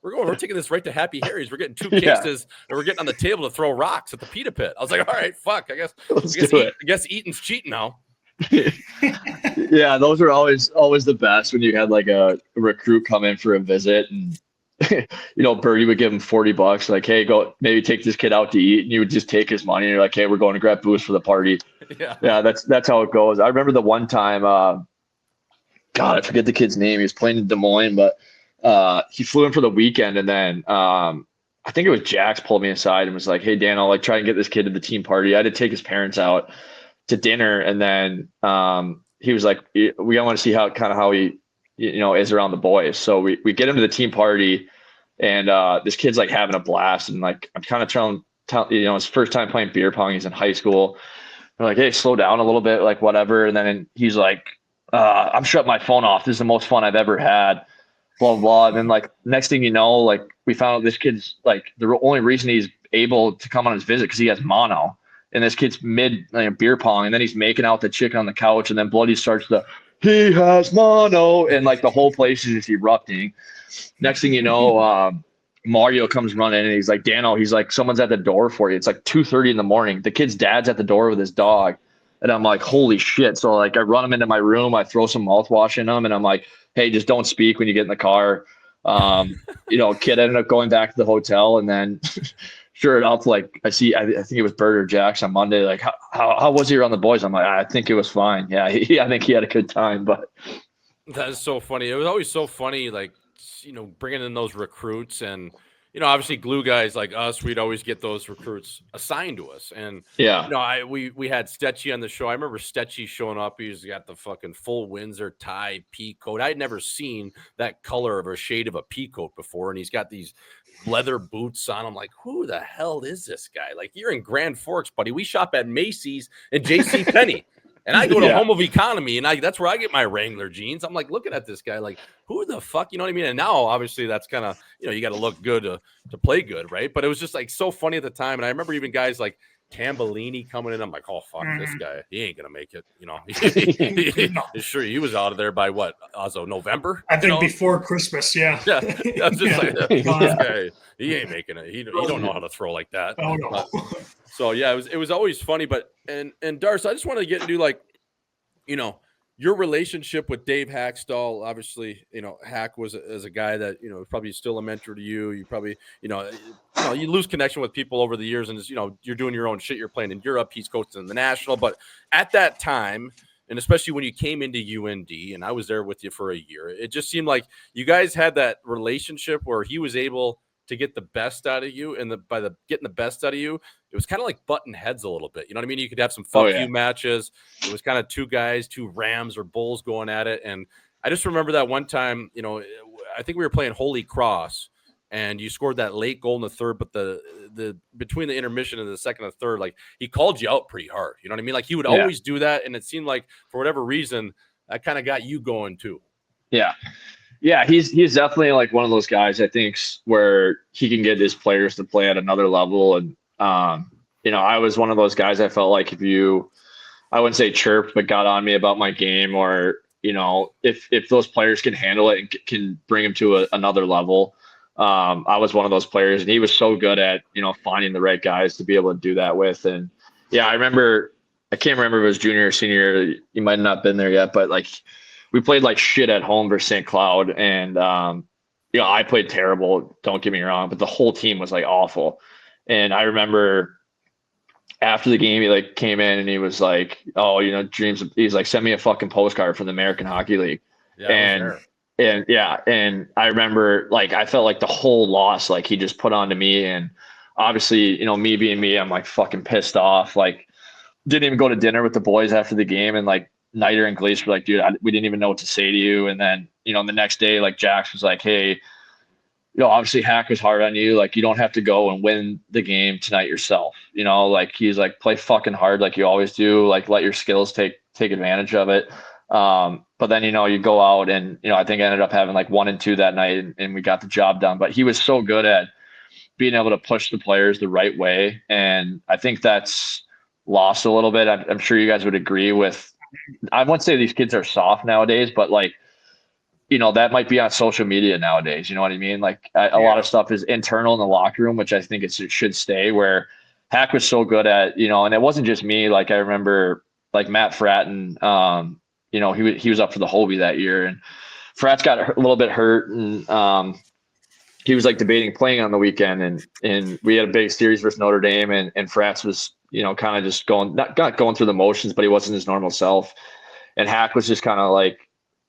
We're taking this right to Happy Harry's. We're getting 2 cases, and we're getting on the table to throw rocks at the Pita Pit. I was like, all right, fuck. I guess eating's cheating now. Yeah, those were always the best when you had like a recruit come in for a visit, and Birdie would give him $40, like, hey, go maybe take this kid out to eat, and you would just take his money, and you're like, hey, we're going to grab booze for the party. Yeah, that's how it goes. I remember the one time, God, I forget the kid's name. He was playing in Des Moines, but he flew in for the weekend, and then I I think it was Jax pulled me aside and was like, "Hey, Dan, I'll like try and get this kid to the team party." I had to take his parents out to dinner, and then he was like, "We want to see how he is around the boys." So we get him to the team party, and this kid's like having a blast, and like I'm kind of telling his first time playing beer pong. He's in high school. We're like, "Hey, slow down a little bit, like whatever." And then he's like, "I'm shutting my phone off. This is the most fun I've ever had." Blah, blah, blah. And then like next thing you know, like we found out this kid's like the only reason he's able to come on his visit because he has mono. And this kid's mid beer pong, and then he's making out the chick on the couch, and then Bloody starts he has mono, and like the whole place is just erupting. Next thing you know, Mario comes running, and he's like, "Dano," he's like, "Someone's at the door for you." It's like 2:30 in the morning. The kid's dad's at the door with his dog. And I'm like, holy shit. So like I run him into my room, I throw some mouthwash in him, and I'm like, "Hey, just don't speak when you get in the car." Kid ended up going back to the hotel, and then sure enough, like I think it was Bert or Jax on Monday, like, how was he around the boys? I'm like, "I think it was fine." Yeah, I think he had a good time. But that is so funny. It was always so funny, like, bringing in those recruits, and obviously glue guys like us, we'd always get those recruits assigned to us. And yeah, we had Stetchy on the show. I remember Stetchy showing up. He's got the fucking full Windsor tie pea coat. I'd never seen that color of a shade of a pea coat before, and he's got these leather boots on. I'm like, who the hell is this guy? Like, you're in Grand Forks, buddy. We shop at Macy's and J.C. Penney. And I go to Home of Economy, and that's where I get my Wrangler jeans. I'm like looking at this guy like, who the fuck? You know what I mean? And now, obviously, that's kind of, you got to look good to play good, right? But it was just like so funny at the time. And I remember even guys like Tambellini coming in. I'm like, oh, fuck, this guy. He ain't going to make it. Sure, he was out of there by what, Ozzo, November? I think before Christmas, yeah. Yeah, that's just like, this guy, he ain't making it. He don't know how to throw like that. Oh, no. So yeah, it was always funny. But and Darc, I just wanted to get into like, your relationship with Dave Hackstall. Obviously, Hack was as a guy that probably still a mentor to you. You probably you lose connection with people over the years, and you're doing your own shit. You're playing in Europe. He's coaching in the national. But at that time, and especially when you came into UND, and I was there with you for a year, it just seemed like you guys had that relationship where he was able to get the best out of you, and by getting the best out of you, it was kind of like button heads a little bit. You know what I mean? You could have some you matches. It was kind of two guys, two Rams or Bulls going at it. And I just remember that one time, I think we were playing Holy Cross, and you scored that late goal in the third, but the between the intermission and the second and third, like he called you out pretty hard. You know what I mean? Like he would always do that, and it seemed like for whatever reason that kind of got you going too. Yeah. Yeah, he's definitely like one of those guys, I think, where he can get his players to play at another level. And, I was one of those guys I felt like I wouldn't say chirped, but got on me about my game, or, if those players can handle it and can bring him to another level. I was one of those players, and he was so good at, finding the right guys to be able to do that with. And yeah, I can't remember if it was junior or senior. You might not have been there yet, but like, we played like shit at home versus St. Cloud, and I played terrible, don't get me wrong, but the whole team was like awful. And I remember after the game, he like came in and he was like, "Oh, dreams." He's like, "Send me a fucking postcard from the American Hockey League." Yeah, and I remember like I felt like the whole loss, like he just put onto me, and obviously, me being me, I'm like fucking pissed off. Like, didn't even go to dinner with the boys after the game, and like Niter and Gleason were like, "Dude, we didn't even know what to say to you." And then, the next day, like Jax was like, "Hey, obviously Hack was hard on you. Like, you don't have to go and win the game tonight yourself. Like he's like, play fucking hard like you always do. Like, let your skills take advantage of it." But then, you go out and, I think I ended up having like 1 and 2 that night, and we got the job done. But he was so good at being able to push the players the right way. And I think that's lost a little bit. I'm sure you guys would agree with. I wouldn't say these kids are soft nowadays, but like, that might be on social media nowadays. You know what I mean? Like a lot of stuff is internal in the locker room, which I think it should stay, where Hack was so good at, and it wasn't just me. Like I remember like Matt Fratton, he was up for the Hobie that year, and Frat's got a little bit hurt, and he was like debating playing on the weekend, and we had a big series versus Notre Dame, and Frats was, kind of just not going through the motions, but he wasn't his normal self. And Hack was just kind of like,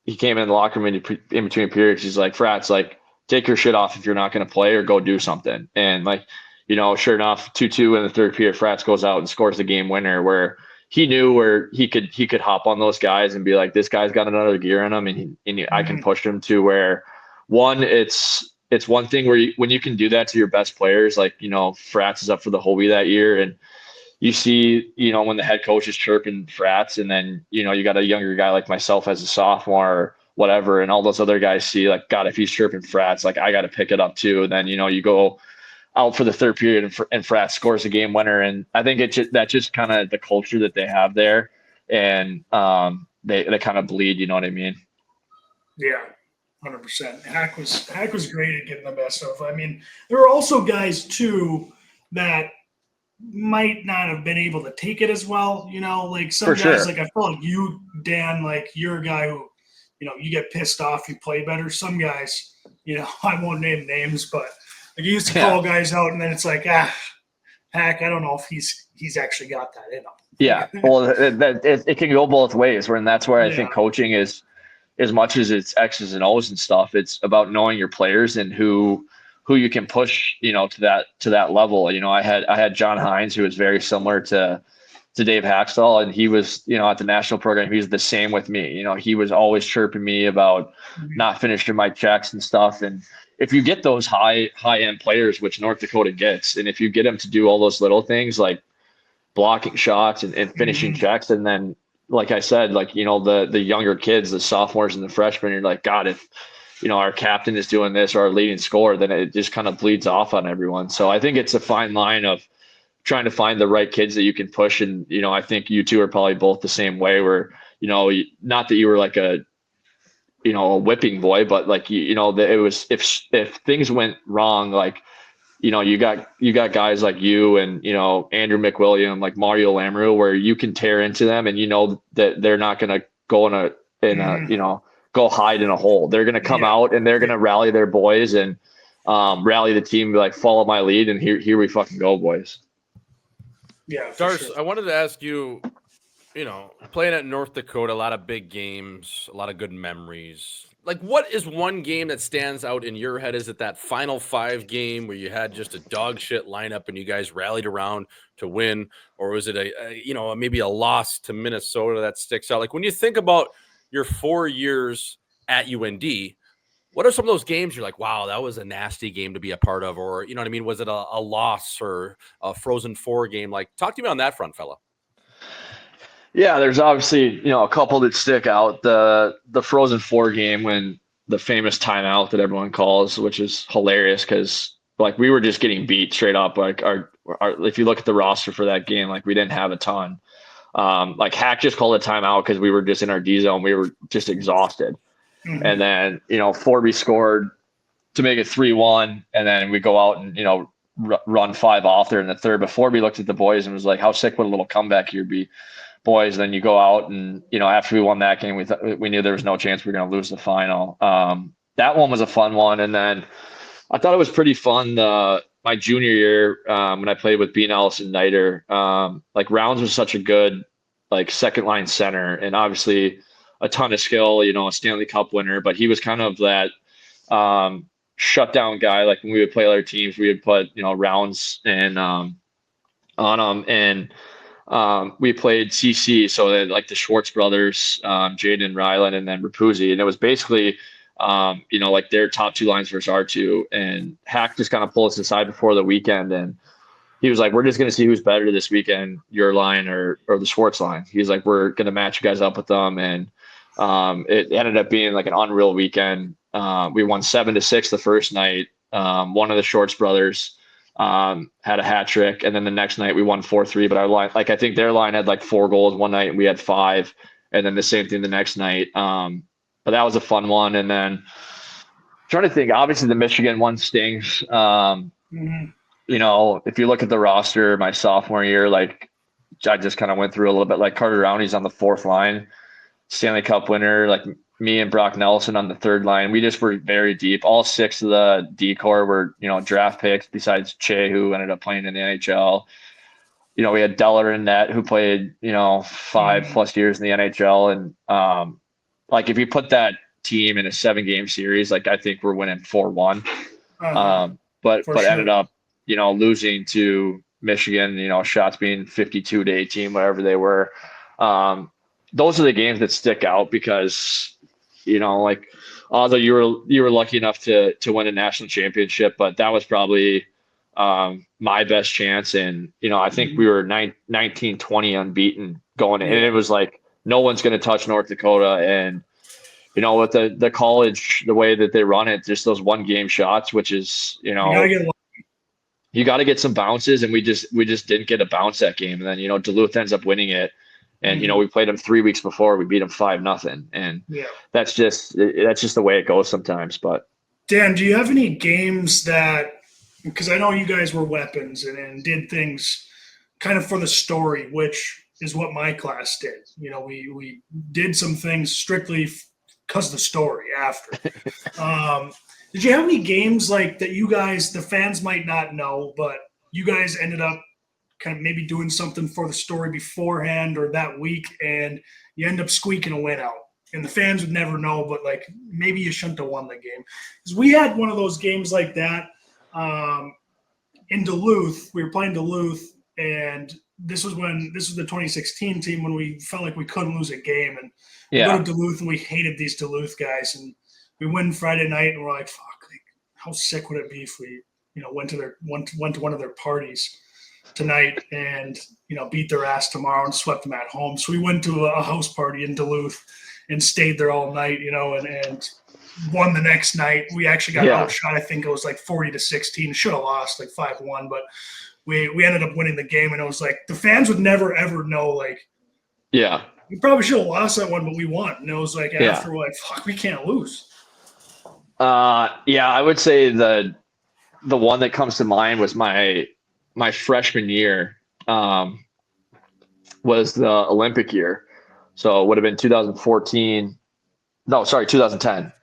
he came in the locker room in between periods. He's like, "Frats, like, take your shit off if you're not going to play or go do something. And like, sure enough, 2-2 in the third period, Frats goes out and scores the game winner, where he knew where he could hop on those guys and be like, this guy's got another gear in him, and I can push him to where, one, it's one thing where when you can do that to your best players, like, Frats is up for the Hobie that year, and you see, when the head coach is chirping Frats, and then, you got a younger guy like myself as a sophomore or whatever, and all those other guys see like, God, if he's chirping Frats, like I got to pick it up too. And then, you go out for the third period and Frats scores a game winner. And I think that's just kind of the culture that they have there. And they kind of bleed, you know what I mean? Yeah, 100%. Hack was great at getting the best of. I mean, there were also guys too that might not have been able to take it as well. Like some For guys, sure. like I felt like you, Dan, like you're a guy who, you get pissed off, you play better. Some guys, I won't name names, but like you used to call guys out, and then it's like, Hack, I don't know if he's actually got that in him. Yeah, well, it can go both ways. And that's where I think coaching is, as much as it's X's and O's and stuff, it's about knowing your players and who you can push, to that level. I had John Hines, who was very similar to Dave Haxtell, and he was, at the national program, he was the same with me. He was always chirping me about not finishing my checks and stuff. And if you get those high end players, which North Dakota gets, and if you get them to do all those little things like blocking shots and finishing checks, and then, like I said, like, the younger kids, the sophomores and the freshmen, you're like, God, if, our captain is doing this or our leading scorer, then it just kind of bleeds off on everyone. So I think it's a fine line of trying to find the right kids that you can push. And, I think you two are probably both the same way, where, not that you were like a whipping boy, but like, that it was, if things went wrong, like, you got guys like you and, Andrew McWilliam, like Mario Lamoureux, where you can tear into them and that they're not going to go go hide in a hole. They're going to come out and they're going to rally their boys and rally the team, be like, follow my lead. And here we fucking go, boys. Yeah. Darc, sure. I wanted to ask you, playing at North Dakota, a lot of big games, a lot of good memories. Like, what is one game that stands out in your head? Is it that Final Five game where you had just a dog shit lineup and you guys rallied around to win? Or was it maybe a loss to Minnesota that sticks out? Like, when you think about your 4 years at UND, what are some of those games you're like, wow, that was a nasty game to be a part of? Or, you know what I mean? Was it a loss or a Frozen Four game? Like, talk to me on that front, fella. Yeah, there's obviously, a couple that stick out. The Frozen Four game, when the famous timeout that everyone calls, which is hilarious because, like, we were just getting beat straight up. Like, our if you look at the roster for that game, like, we didn't have a ton. Like, Hack just called a timeout because we were just in our D zone. We were just exhausted. Mm-hmm. And then, Forby scored to make it 3-1. And then we go out and, run 5 off there in the third. But Forby looked at the boys and was like, how sick would a little comeback here be, boys? Then you go out and, after we won that game, we knew there was no chance we were going to lose the final. That one was a fun one. And then I thought it was pretty fun my junior year when I played with Bean Ellis and Niter. Like, Rounds was such a good, like, second line center, and obviously a ton of skill, a Stanley Cup winner, but he was kind of that shutdown guy. Like, when we would play other teams, we would put, Rounds and on them, and we played CC, so then, like, the Schwartz brothers, Jaden Ryland, and then Rapuzzi, and it was basically like their top two lines versus our two. And Hack just kind of pulled us aside before the weekend, and he was like, we're just going to see who's better this weekend, your line or the Schwartz line. He's like, we're going to match you guys up with them. And it ended up being like an unreal weekend. We won 7-6 the first night. One of the Schwartz brothers had a hat trick, and then the next night we won 4-3. But our line, like, I think their line had like 4 goals one night, and we had 5, and then the same thing the next night. But that was a fun one. And then I'm trying to think, obviously the Michigan one stings. If you look at the roster my sophomore year, like, I just kind of went through a little bit, like Carter Rowney's on the 4th line, Stanley Cup winner, like me and Brock Nelson on the 3rd line. We just were very deep. All 6 of the D-core were, draft picks besides Che, who ended up playing in the NHL. We had Deller in net, who played, 5+ years in the NHL. And like, if you put that team in a 7-game series, like I think we're winning 4-1. But sure. ended up, losing to Michigan, shots being 52-18, whatever they were. Those are the games that stick out because, like, although you were lucky enough to win a national championship, but that was probably my best chance. And, I think we were 19-20 unbeaten going in. And it was like, no one's going to touch North Dakota. And, with the college, the way that they run it, just those 1-game shots, which is, you got to get some bounces. And we just didn't get a bounce that game. And then, Duluth ends up winning it. And, we played them 3 weeks before. We beat them 5-0. And that's just the way it goes sometimes. But Dan, do you have any games that, because I know you guys were weapons and did things kind of for the story, which is what my class did. We did some things strictly because of the story after. Did you have any games like that you guys, the fans might not know, but you guys ended up kind of maybe doing something for the story beforehand or that week, and you end up squeaking a win out? And the fans would never know, but like maybe you shouldn't have won the game. Because we had one of those games like that in Duluth. We were playing Duluth, and this was the 2016 team when we felt like we couldn't lose a game. And we go to Duluth, and we hated these Duluth guys. And we win Friday night, and we're like, fuck, like, how sick would it be if we, went to one of their parties tonight and, beat their ass tomorrow and swept them at home. So we went to a house party in Duluth and stayed there all night, and won the next night. We actually got outshot. I think it was like 40-16. Should have lost like 5-1, but we ended up winning the game. And it was like the fans would never ever know. Like, we probably should have lost that one, but we won. And it was like after we're like, fuck, we can't lose. I would say the one that comes to mind was my freshman year. Was the Olympic year. So it would have been 2010.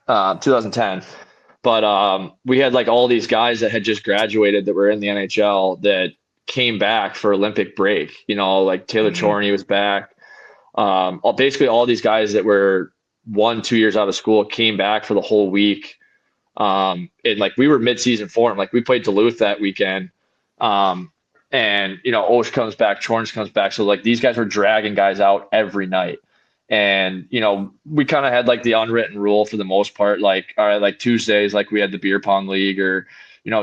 2010. But we had like all these guys that had just graduated that were in the NHL that came back for Olympic break. Like Taylor Chorney was back. Basically all these guys that were 1-2 years out of school came back for the whole week. And like we were mid-season form. Like we played Duluth that weekend. And, Osh comes back, Chorns comes back. So like these guys were dragging guys out every night. And, we kind of had like the unwritten rule for the most part, like, all right, like Tuesdays, like we had the beer pong league or,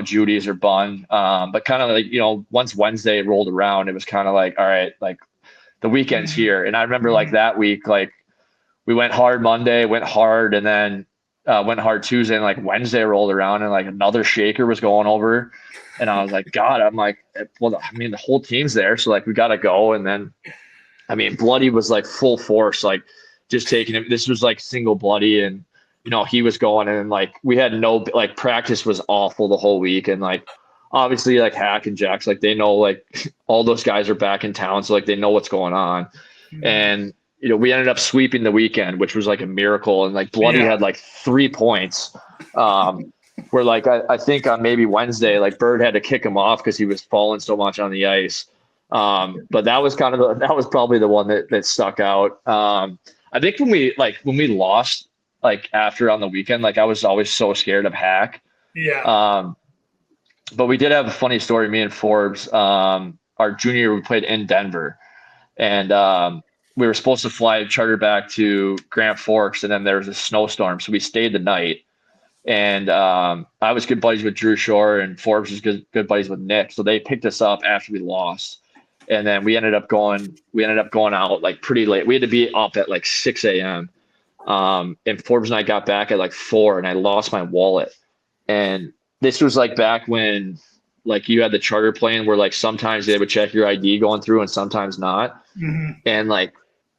Judy's or Bun. But kind of like, once Wednesday rolled around, it was kind of like, all right, like the weekend's here. And I remember like that week, like we went hard Monday, went hard, and then went hard Tuesday, and like Wednesday rolled around and like another shaker was going over. And I was like, God, I'm like, well, I mean, the whole team's there. So like, we got to go. And then, I mean, Bloody was like full force, like just taking it. This was like single Bloody. And, he was going, and like, we had like practice was awful the whole week. And like, obviously like Hack and Jax, like they know, like all those guys are back in town. So like, they know what's going on. And, we ended up sweeping the weekend, which was like a miracle. And like Bloody had like 3 points. Where like I think on maybe Wednesday, like Bird had to kick him off because he was falling so much on the ice. But that was probably the one that stuck out. I think when we lost like after on the weekend, like I was always so scared of Hack. But we did have a funny story. Me and Forbes, our junior year, we played in Denver, and we were supposed to fly charter back to Grand Forks, and then there was a snowstorm, so we stayed the night. And I was good buddies with Drew Shore, and Forbes was good buddies with Nick. So they picked us up after we lost. And then we ended up going out like pretty late. We had to be up at like 6 a.m. And Forbes and I got back at like 4, and I lost my wallet. And this was like back when like you had the charter plane where like sometimes they would check your ID going through and sometimes not. And like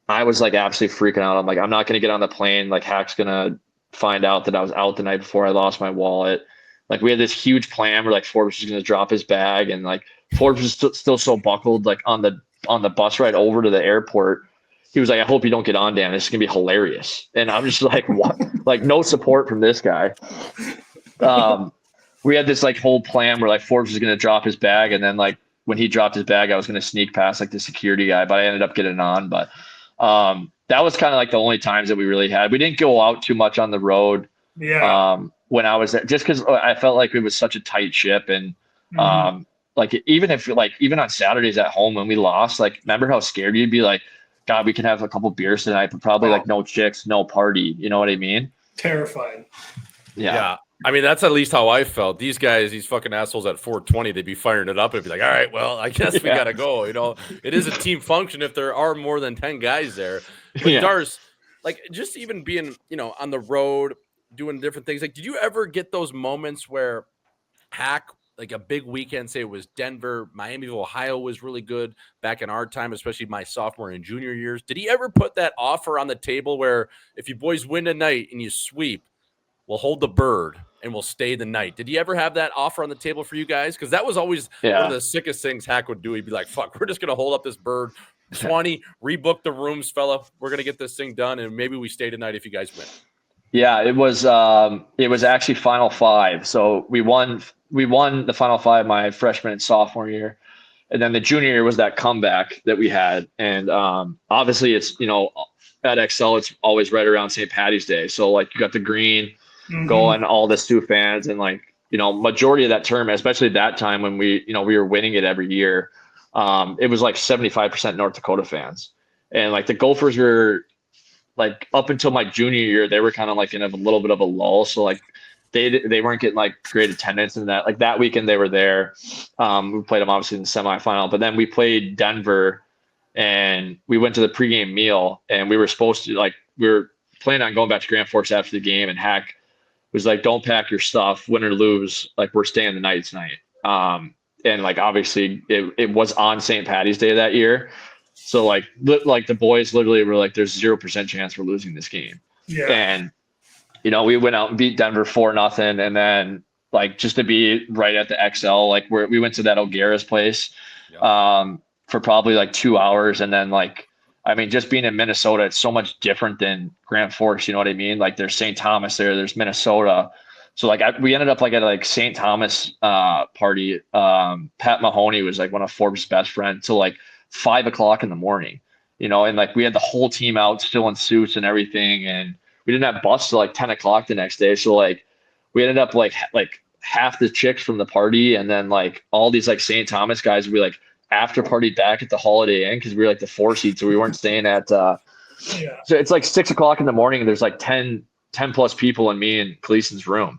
I was like absolutely freaking out. I'm like, I'm not going to get on the plane. Like Hack's going to find out that I was out the night before I lost my wallet. Like we had this huge plan where like Forbes was going to drop his bag, and like Forbes was still so buckled, like on the bus ride over to the airport. He was like, I hope you don't get on, Dan. This is going to be hilarious. And I'm just like, what? Like no support from this guy. We had this like whole plan where like Forbes was going to drop his bag. And then like when he dropped his bag, I was going to sneak past like the security guy, but I ended up getting on. But that was kind of like the only times that we really had. We didn't go out too much on the road. Yeah. When I was there, just because I felt like it was such a tight ship, and like even on Saturdays at home when we lost, like remember how scared you'd be, like, God, we can have a couple beers tonight, but probably like no chicks, no party. You know what I mean? Terrified. Yeah. I mean, that's at least how I felt. These guys, these fucking assholes at 420, they'd be firing it up and be like, all right, well, I guess we got to go. You know, it is a team function if there are more than 10 guys there. But Darc, like just even being, you know, on the road, doing different things. Like, did you ever get those moments where Hack, like a big weekend, say it was Denver, Miami, Ohio was really good back in our time, especially my sophomore and junior years. Did he ever put that offer on the table where if you boys win tonight and you sweep, we'll hold the bird and we'll stay the night? Did he ever have that offer on the table for you guys? Because that was always one of the sickest things Hack would do. He'd be like, fuck, we're just going to hold up this bird. 20, rebook the rooms, fella. We're going to get this thing done, and maybe we stay tonight if you guys win. Yeah, it was actually Final Five. So we won the Final Five my freshman and sophomore year. And then the junior year was that comeback that we had. And obviously it's, you know, at XL, it's always right around St. Patty's Day. So like you got the green going, all the Sioux fans, and like, you know, majority of that tournament, especially that time when we were winning it every year. It was like 75% North Dakota fans. And like the Gophers were, like, up until my junior year, they were kind of like in a little bit of a lull. So like they weren't getting like great attendance, and that weekend they were there. We played them obviously in the semifinal, but then we played Denver and we went to the pregame meal, and we were planning on going back to Grand Forks after the game, and Hack was like, don't pack your stuff, win or lose, like we're staying the night tonight. And like, obviously it was on St. Patty's Day that year. So like the boys literally were like, there's 0% chance we're losing this game. Yeah. And, you know, we went out and beat Denver 4-0. And then like, just to be right at the XL, like we went to that O'Gara's place for probably like 2 hours. And then like, I mean, just being in Minnesota, it's so much different than Grand Forks. You know what I mean? Like there's St. Thomas there's Minnesota. So like we ended up like at like St. Thomas party. Pat Mahoney was like one of Forbes' best friends till like 5 o'clock in the morning, you know, and like we had the whole team out still in suits and everything, and we didn't have bus till like 10 o'clock the next day. So like we ended up like half the chicks from the party, and then like all these like St. Thomas guys would be like after party back at the Holiday Inn because we were like the 4 seat, so we weren't staying at so it's like 6 o'clock in the morning and there's like 10 plus people in me and Gleason's room.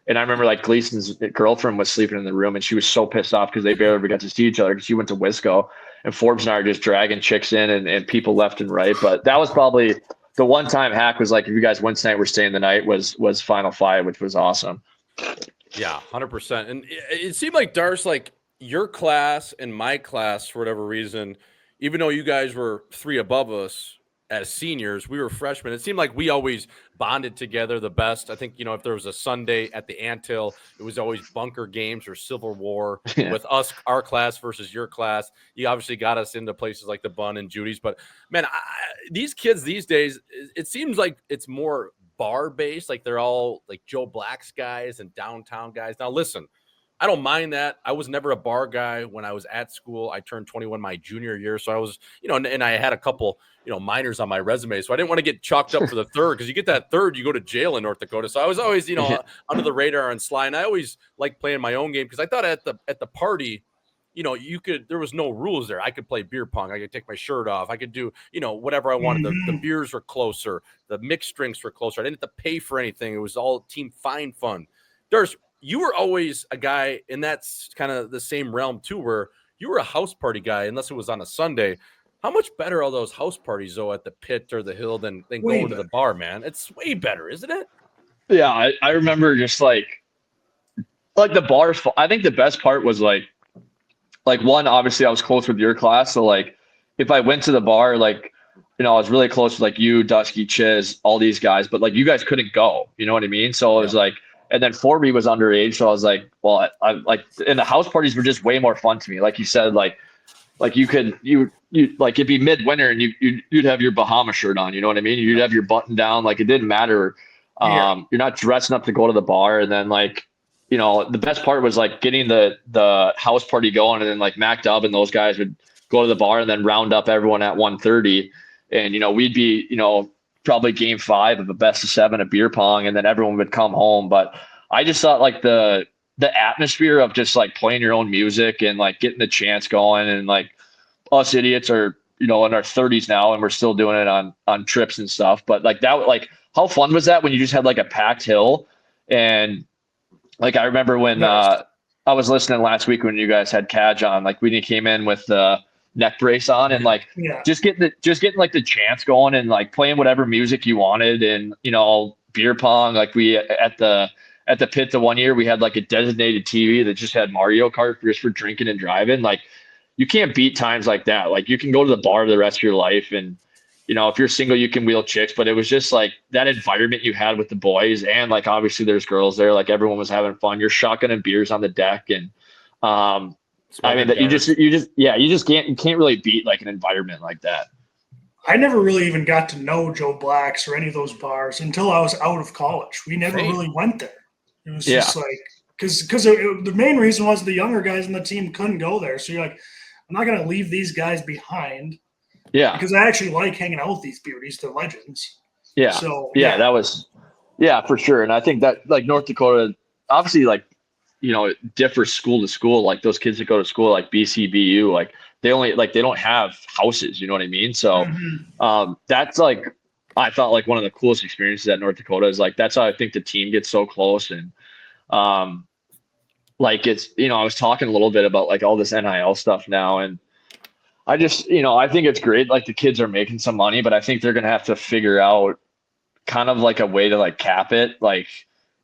And I remember like Gleason's girlfriend was sleeping in the room, and she was so pissed off because they barely ever got to see each other because she went to Wisco, and Forbes and I are just dragging chicks in and people left and right. But that was probably the one time Hack was like, if you guys win tonight, we're staying the night, was Final Five, which was awesome. Yeah, 100%. And it seemed like Darc, like your class and my class, for whatever reason, even though you guys were 3 above us as seniors, we were freshmen. It seemed like we always bonded together the best. I think, you know, if there was a Sunday at the Anthill, it was always bunker games or Civil War with us, our class versus your class. You obviously got us into places like the Bun and Judy's. But, man, these kids these days, it seems like it's more bar-based. Like they're all like Joe Black's guys and downtown guys. Now, listen, I don't mind that. I was never a bar guy when I was at school. I turned 21 my junior year. So I was, you know, and I had a couple, you know, minors on my resume. So I didn't want to get chalked up for the third, because you get that third, you go to jail in North Dakota. So I was always, you know, under the radar and sly. And I always liked playing my own game, because I thought at the party, you know, there was no rules there. I could play beer pong. I could take my shirt off. I could do, you know, whatever I wanted. The beers were closer. The mixed drinks were closer. I didn't have to pay for anything. It was all team fun. Darc, you were always a guy, and that's kind of the same realm too, where you were a house party guy, unless it was on a Sunday. How much better are those house parties, though, at the Pit or the Hill than going to the bar, man? It's way better, isn't it? Yeah, I remember just like the bar. I think the best part was like one, obviously I was close with your class. So like if I went to the bar, like, you know, I was really close with like you, Dusky, Chiz, all these guys, but like you guys couldn't go, you know what I mean? So it was like, and then Forby was underage. So I was like, well, I like, and the house parties were just way more fun to me. Like you said, like you like it'd be midwinter and you'd have your Bahama shirt on, you know what I mean? You'd have your button down. Like it didn't matter. You're not dressing up to go to the bar. And then like, you know, the best part was like getting the house party going, and then like Mac Dubb and those guys would go to the bar and then round up everyone at 1:30 And, we'd be, probably game 5 of a best of 7 of beer pong, and then everyone would come home. But I just thought like the atmosphere of just like playing your own music and like getting the chants going, and like us idiots are, in our 30s now and we're still doing it on trips and stuff. But like that, like how fun was that when you just had like a packed hill? And like, I remember when I was listening last week when you guys had Gage on, like when he came in with the neck brace on, and like just getting like the chants going and like playing whatever music you wanted. And, beer pong, like we at the pit the one year, we had like a designated TV that just had Mario Kart just for drinking and driving. Like, you can't beat times like that. Like, you can go to the bar the rest of your life, and if you're single, you can wheel chicks. But it was just like that environment you had with the boys, and like obviously there's girls there. Like, everyone was having fun. You're shotgunning beers on the deck, and I mean that you just can't really beat like an environment like that. I never really even got to know Joe Black's or any of those bars until I was out of college. We never really went there. It was just like because the main reason was the younger guys on the team couldn't go there. So you're like, I'm not going to leave these guys behind. Yeah. Because I actually like hanging out with these beauties. They're legends. Yeah. So, that was, for sure. And I think that like North Dakota, obviously like, it differs school to school. Like those kids that go to school, like BCBU, like they don't have houses, you know what I mean? So that's like, I thought like one of the coolest experiences at North Dakota is like, that's how I think the team gets so close. And like it's, I was talking a little bit about like all this NIL stuff now, and I just, I think it's great. Like the kids are making some money, but I think they're going to have to figure out kind of like a way to like cap it. Like,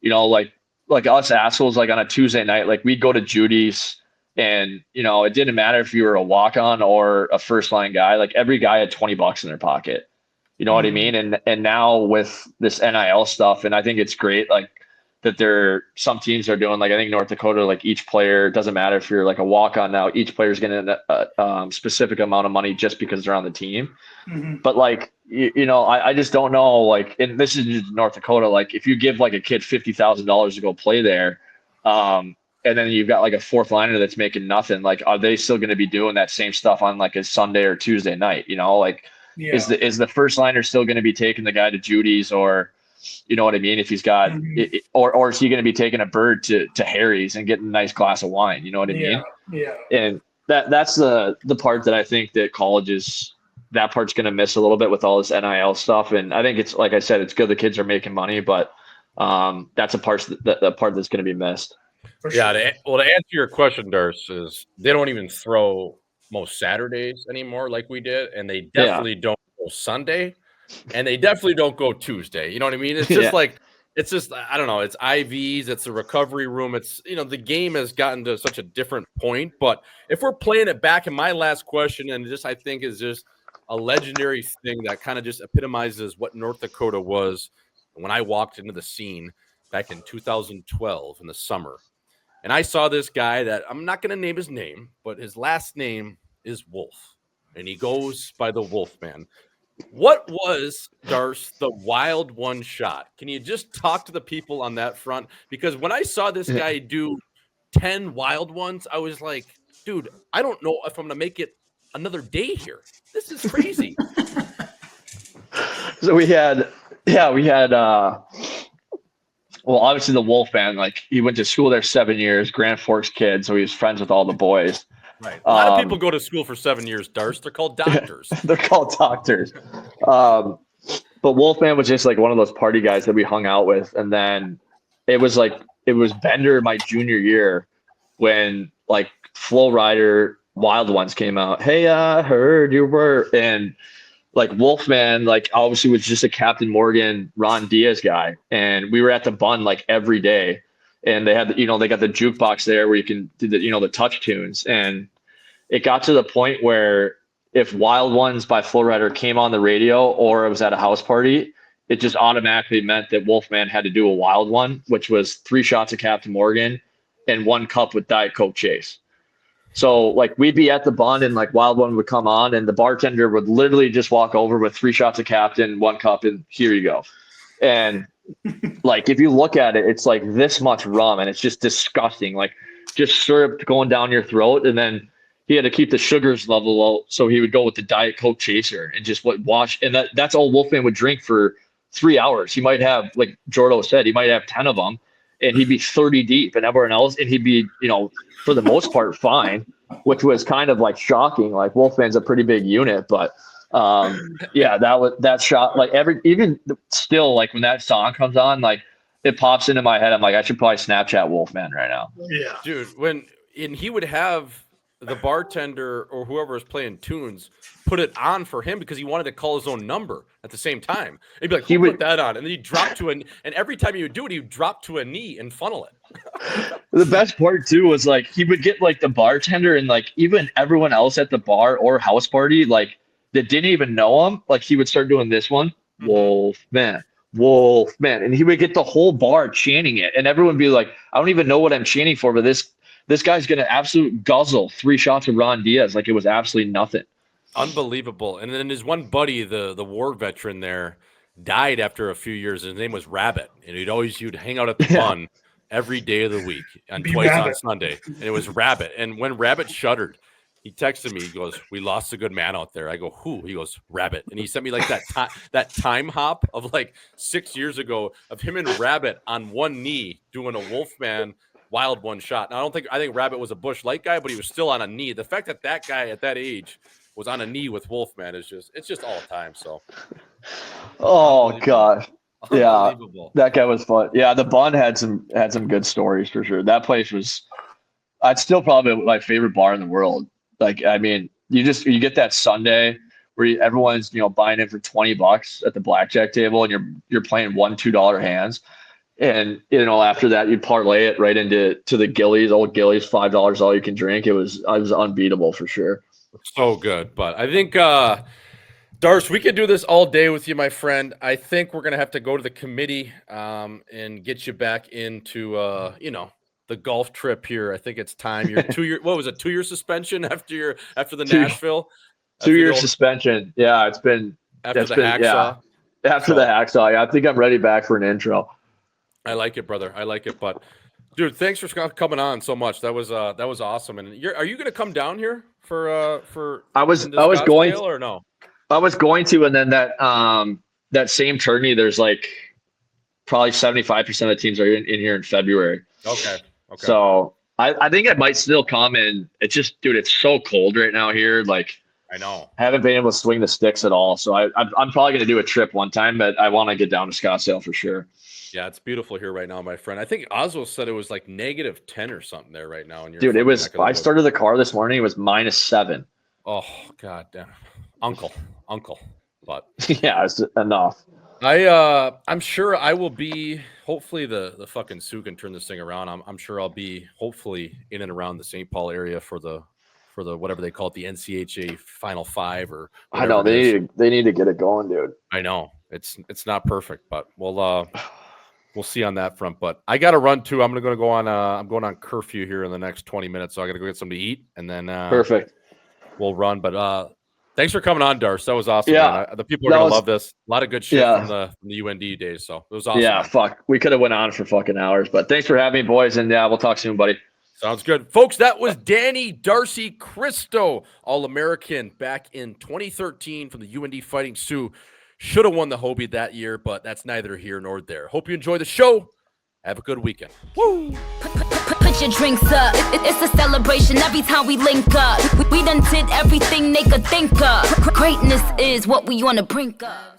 like us assholes, like on a Tuesday night, like we'd go to Judy's, and, it didn't matter if you were a walk-on or a first line guy, like every guy had $20 in their pocket. You know what I mean? And now with this NIL stuff, and I think it's great, like that some teams are doing, like I think North Dakota, like each player, doesn't matter if you're like a walk-on now, each player's getting a specific amount of money just because they're on the team. But like, I just don't know, like, and this is just North Dakota, like if you give like a kid $50,000 to go play there, and then you've got like a fourth liner that's making nothing, like, are they still going to be doing that same stuff on like a Sunday or Tuesday night? Like, is the first liner still going to be taking the guy to Judy's, or, you know what I mean? If he's got, or is he going to be taking a bird to Harry's and getting a nice glass of wine? You know what I mean? Yeah. And that's the part that I think that colleges, that part's going to miss a little bit with all this NIL stuff. And I think it's, like I said, it's good the kids are making money, but that's the part that's going to be missed. For sure. To answer your question, Darc, is they don't even throw most Saturdays anymore like we did, and they definitely don't go Sunday. And they definitely don't go Tuesday. You know what I mean? It's just like, it's just, I don't know. It's IVs. It's a recovery room. It's, the game has gotten to such a different point. But if we're playing it back, in my last question, and just I think is just a legendary thing that kind of just epitomizes what North Dakota was when I walked into the scene back in 2012 in the summer. And I saw this guy that I'm not going to name his name, but his last name is Wolf. And he goes by the Wolfman. What was, Darc, the wild one shot? Can you just talk to the people on that front? Because when I saw this guy do 10 wild ones, I was like, dude, I don't know if I'm going to make it another day here. This is crazy. So we had, well, obviously the Wolfman, like he went to school there 7 years, Grand Forks kid. So he was friends with all the boys. Right. A lot of people go to school for 7 years, Darc. They're called doctors. They're called doctors. But Wolfman was just like one of those party guys that we hung out with. And then it was Bender my junior year when like Flow Rider Wild Ones came out. Hey, I heard you were. And like Wolfman, like obviously was just a Captain Morgan, Ron Diaz guy. And we were at the Bun like every day. And they had, they got the jukebox there where you can do the touch tunes. And it got to the point where if Wild Ones by Flow Rider came on the radio or it was at a house party, it just automatically meant that Wolfman had to do a wild one, which was 3 shots of Captain Morgan and 1 cup with Diet Coke Chase. So like we'd be at the Bun and like Wild One would come on and the bartender would literally just walk over with 3 shots of Captain, 1 cup, and here you go. And like if you look at it, it's like this much rum and it's just disgusting, like just syrup going down your throat. And then he had to keep the sugars level low, so he would go with the Diet Coke chaser and just wash. And that's all Wolfman would drink for 3 hours. He might have, like Jordo said, he might have 10 of them, and he'd be 30 deep, and everyone else, and he'd be, for the most part, fine, which was kind of like shocking. Like Wolfman's a pretty big unit, but that shot, like even still, like when that song comes on, like it pops into my head. I'm like, I should probably Snapchat Wolfman right now. Yeah, dude. And he would have the bartender or whoever was playing tunes put it on for him because he wanted to call his own number at the same time. He'd be like, he would put that on, and then he'd drop to and every time he would do it, he'd drop to a knee and funnel it. The best part too was like he would get like the bartender and like even everyone else at the bar or house party like that didn't even know him. Like he would start doing this one, Wolfman, and he would get the whole bar chanting it, and everyone would be like, I don't even know what I'm chanting for, but this guy's gonna absolute guzzle 3 shots of Ron Diaz like it was absolutely nothing. Unbelievable. And then his one buddy, the war veteran there, died after a few years. His name was Rabbit, and he'd hang out at the Bun every day of the week and twice on Sunday. And it was Rabbit. And when Rabbit shuddered, he texted me. He goes, "We lost a good man out there." I go, "Who?" He goes, "Rabbit." And he sent me like that time hop of like 6 years ago of him and Rabbit on one knee doing a Wolfman wild one shot. Now, I think Rabbit was a Busch Light guy, but he was still on a knee. The fact that guy at that age was on a knee with Wolfman it's just all time. So, oh gosh, yeah, that guy was fun. Yeah, the Bun had some good stories for sure. That place was, I'd still probably my favorite bar in the world. Like, I mean, you get that Sunday where everyone's buying in for $20 at the blackjack table, and you're playing $1-2 hands. And after that, you parlay it right into the Gillies, old Gillies, $5 all you can drink. It was unbeatable for sure. So good, but I think Darc, we could do this all day with you, my friend. I think we're gonna have to go to the committee and get you back into the golf trip here. I think it's time. Your 2-year suspension after the Nashville. 2-year suspension. Yeah, it's been after the hacksaw. Yeah, after the hacksaw. Yeah, I think I'm ready back for an intro. I like it, brother. I like it, but dude, thanks for coming on so much. That was awesome. And are you gonna come down here for? I was going to, or no? I was going to, and then that same tourney, there's like probably 75% of the teams are in here in February. Okay. So I think it might still come in. It's just, dude, it's so cold right now here. Like, I know. I haven't been able to swing the sticks at all. So I'm probably going to do a trip one time, but I want to get down to Scottsdale for sure. Yeah, it's beautiful here right now, my friend. I think Ausmus said it was like -10 or something there right now. Dude, it was. I started the car this morning. It was -7. Oh, god damn, uncle. But yeah, it's enough. I'm sure I will be. Hopefully, the fucking Sioux can turn this thing around. I'm sure I'll be hopefully in and around the St. Paul area for the whatever they call it, the NCHA Final Five or. I know they need to get it going, dude. I know it's not perfect, but we'll see on that front. But I got to run too. I'm going to go on. I'm going on curfew here in the next 20 minutes, so I got to go get something to eat, and then perfect. We'll run. But thanks for coming on, Darc. That was awesome. Yeah, man. The people are going to love this. A lot of good shit from the UND days. So it was awesome. Yeah, fuck. We could have went on for fucking hours, but thanks for having me, boys, and we'll talk soon, buddy. Sounds good. Folks, that was Danny Darcy Kristo, All-American back in 2013 from the UND Fighting Sioux. Should have won the Hobie that year, but that's neither here nor there. Hope you enjoy the show. Have a good weekend. Woo! Put your drinks up. It's a celebration every time we link up. We done did everything they could think of. Greatness is what we on the brink of.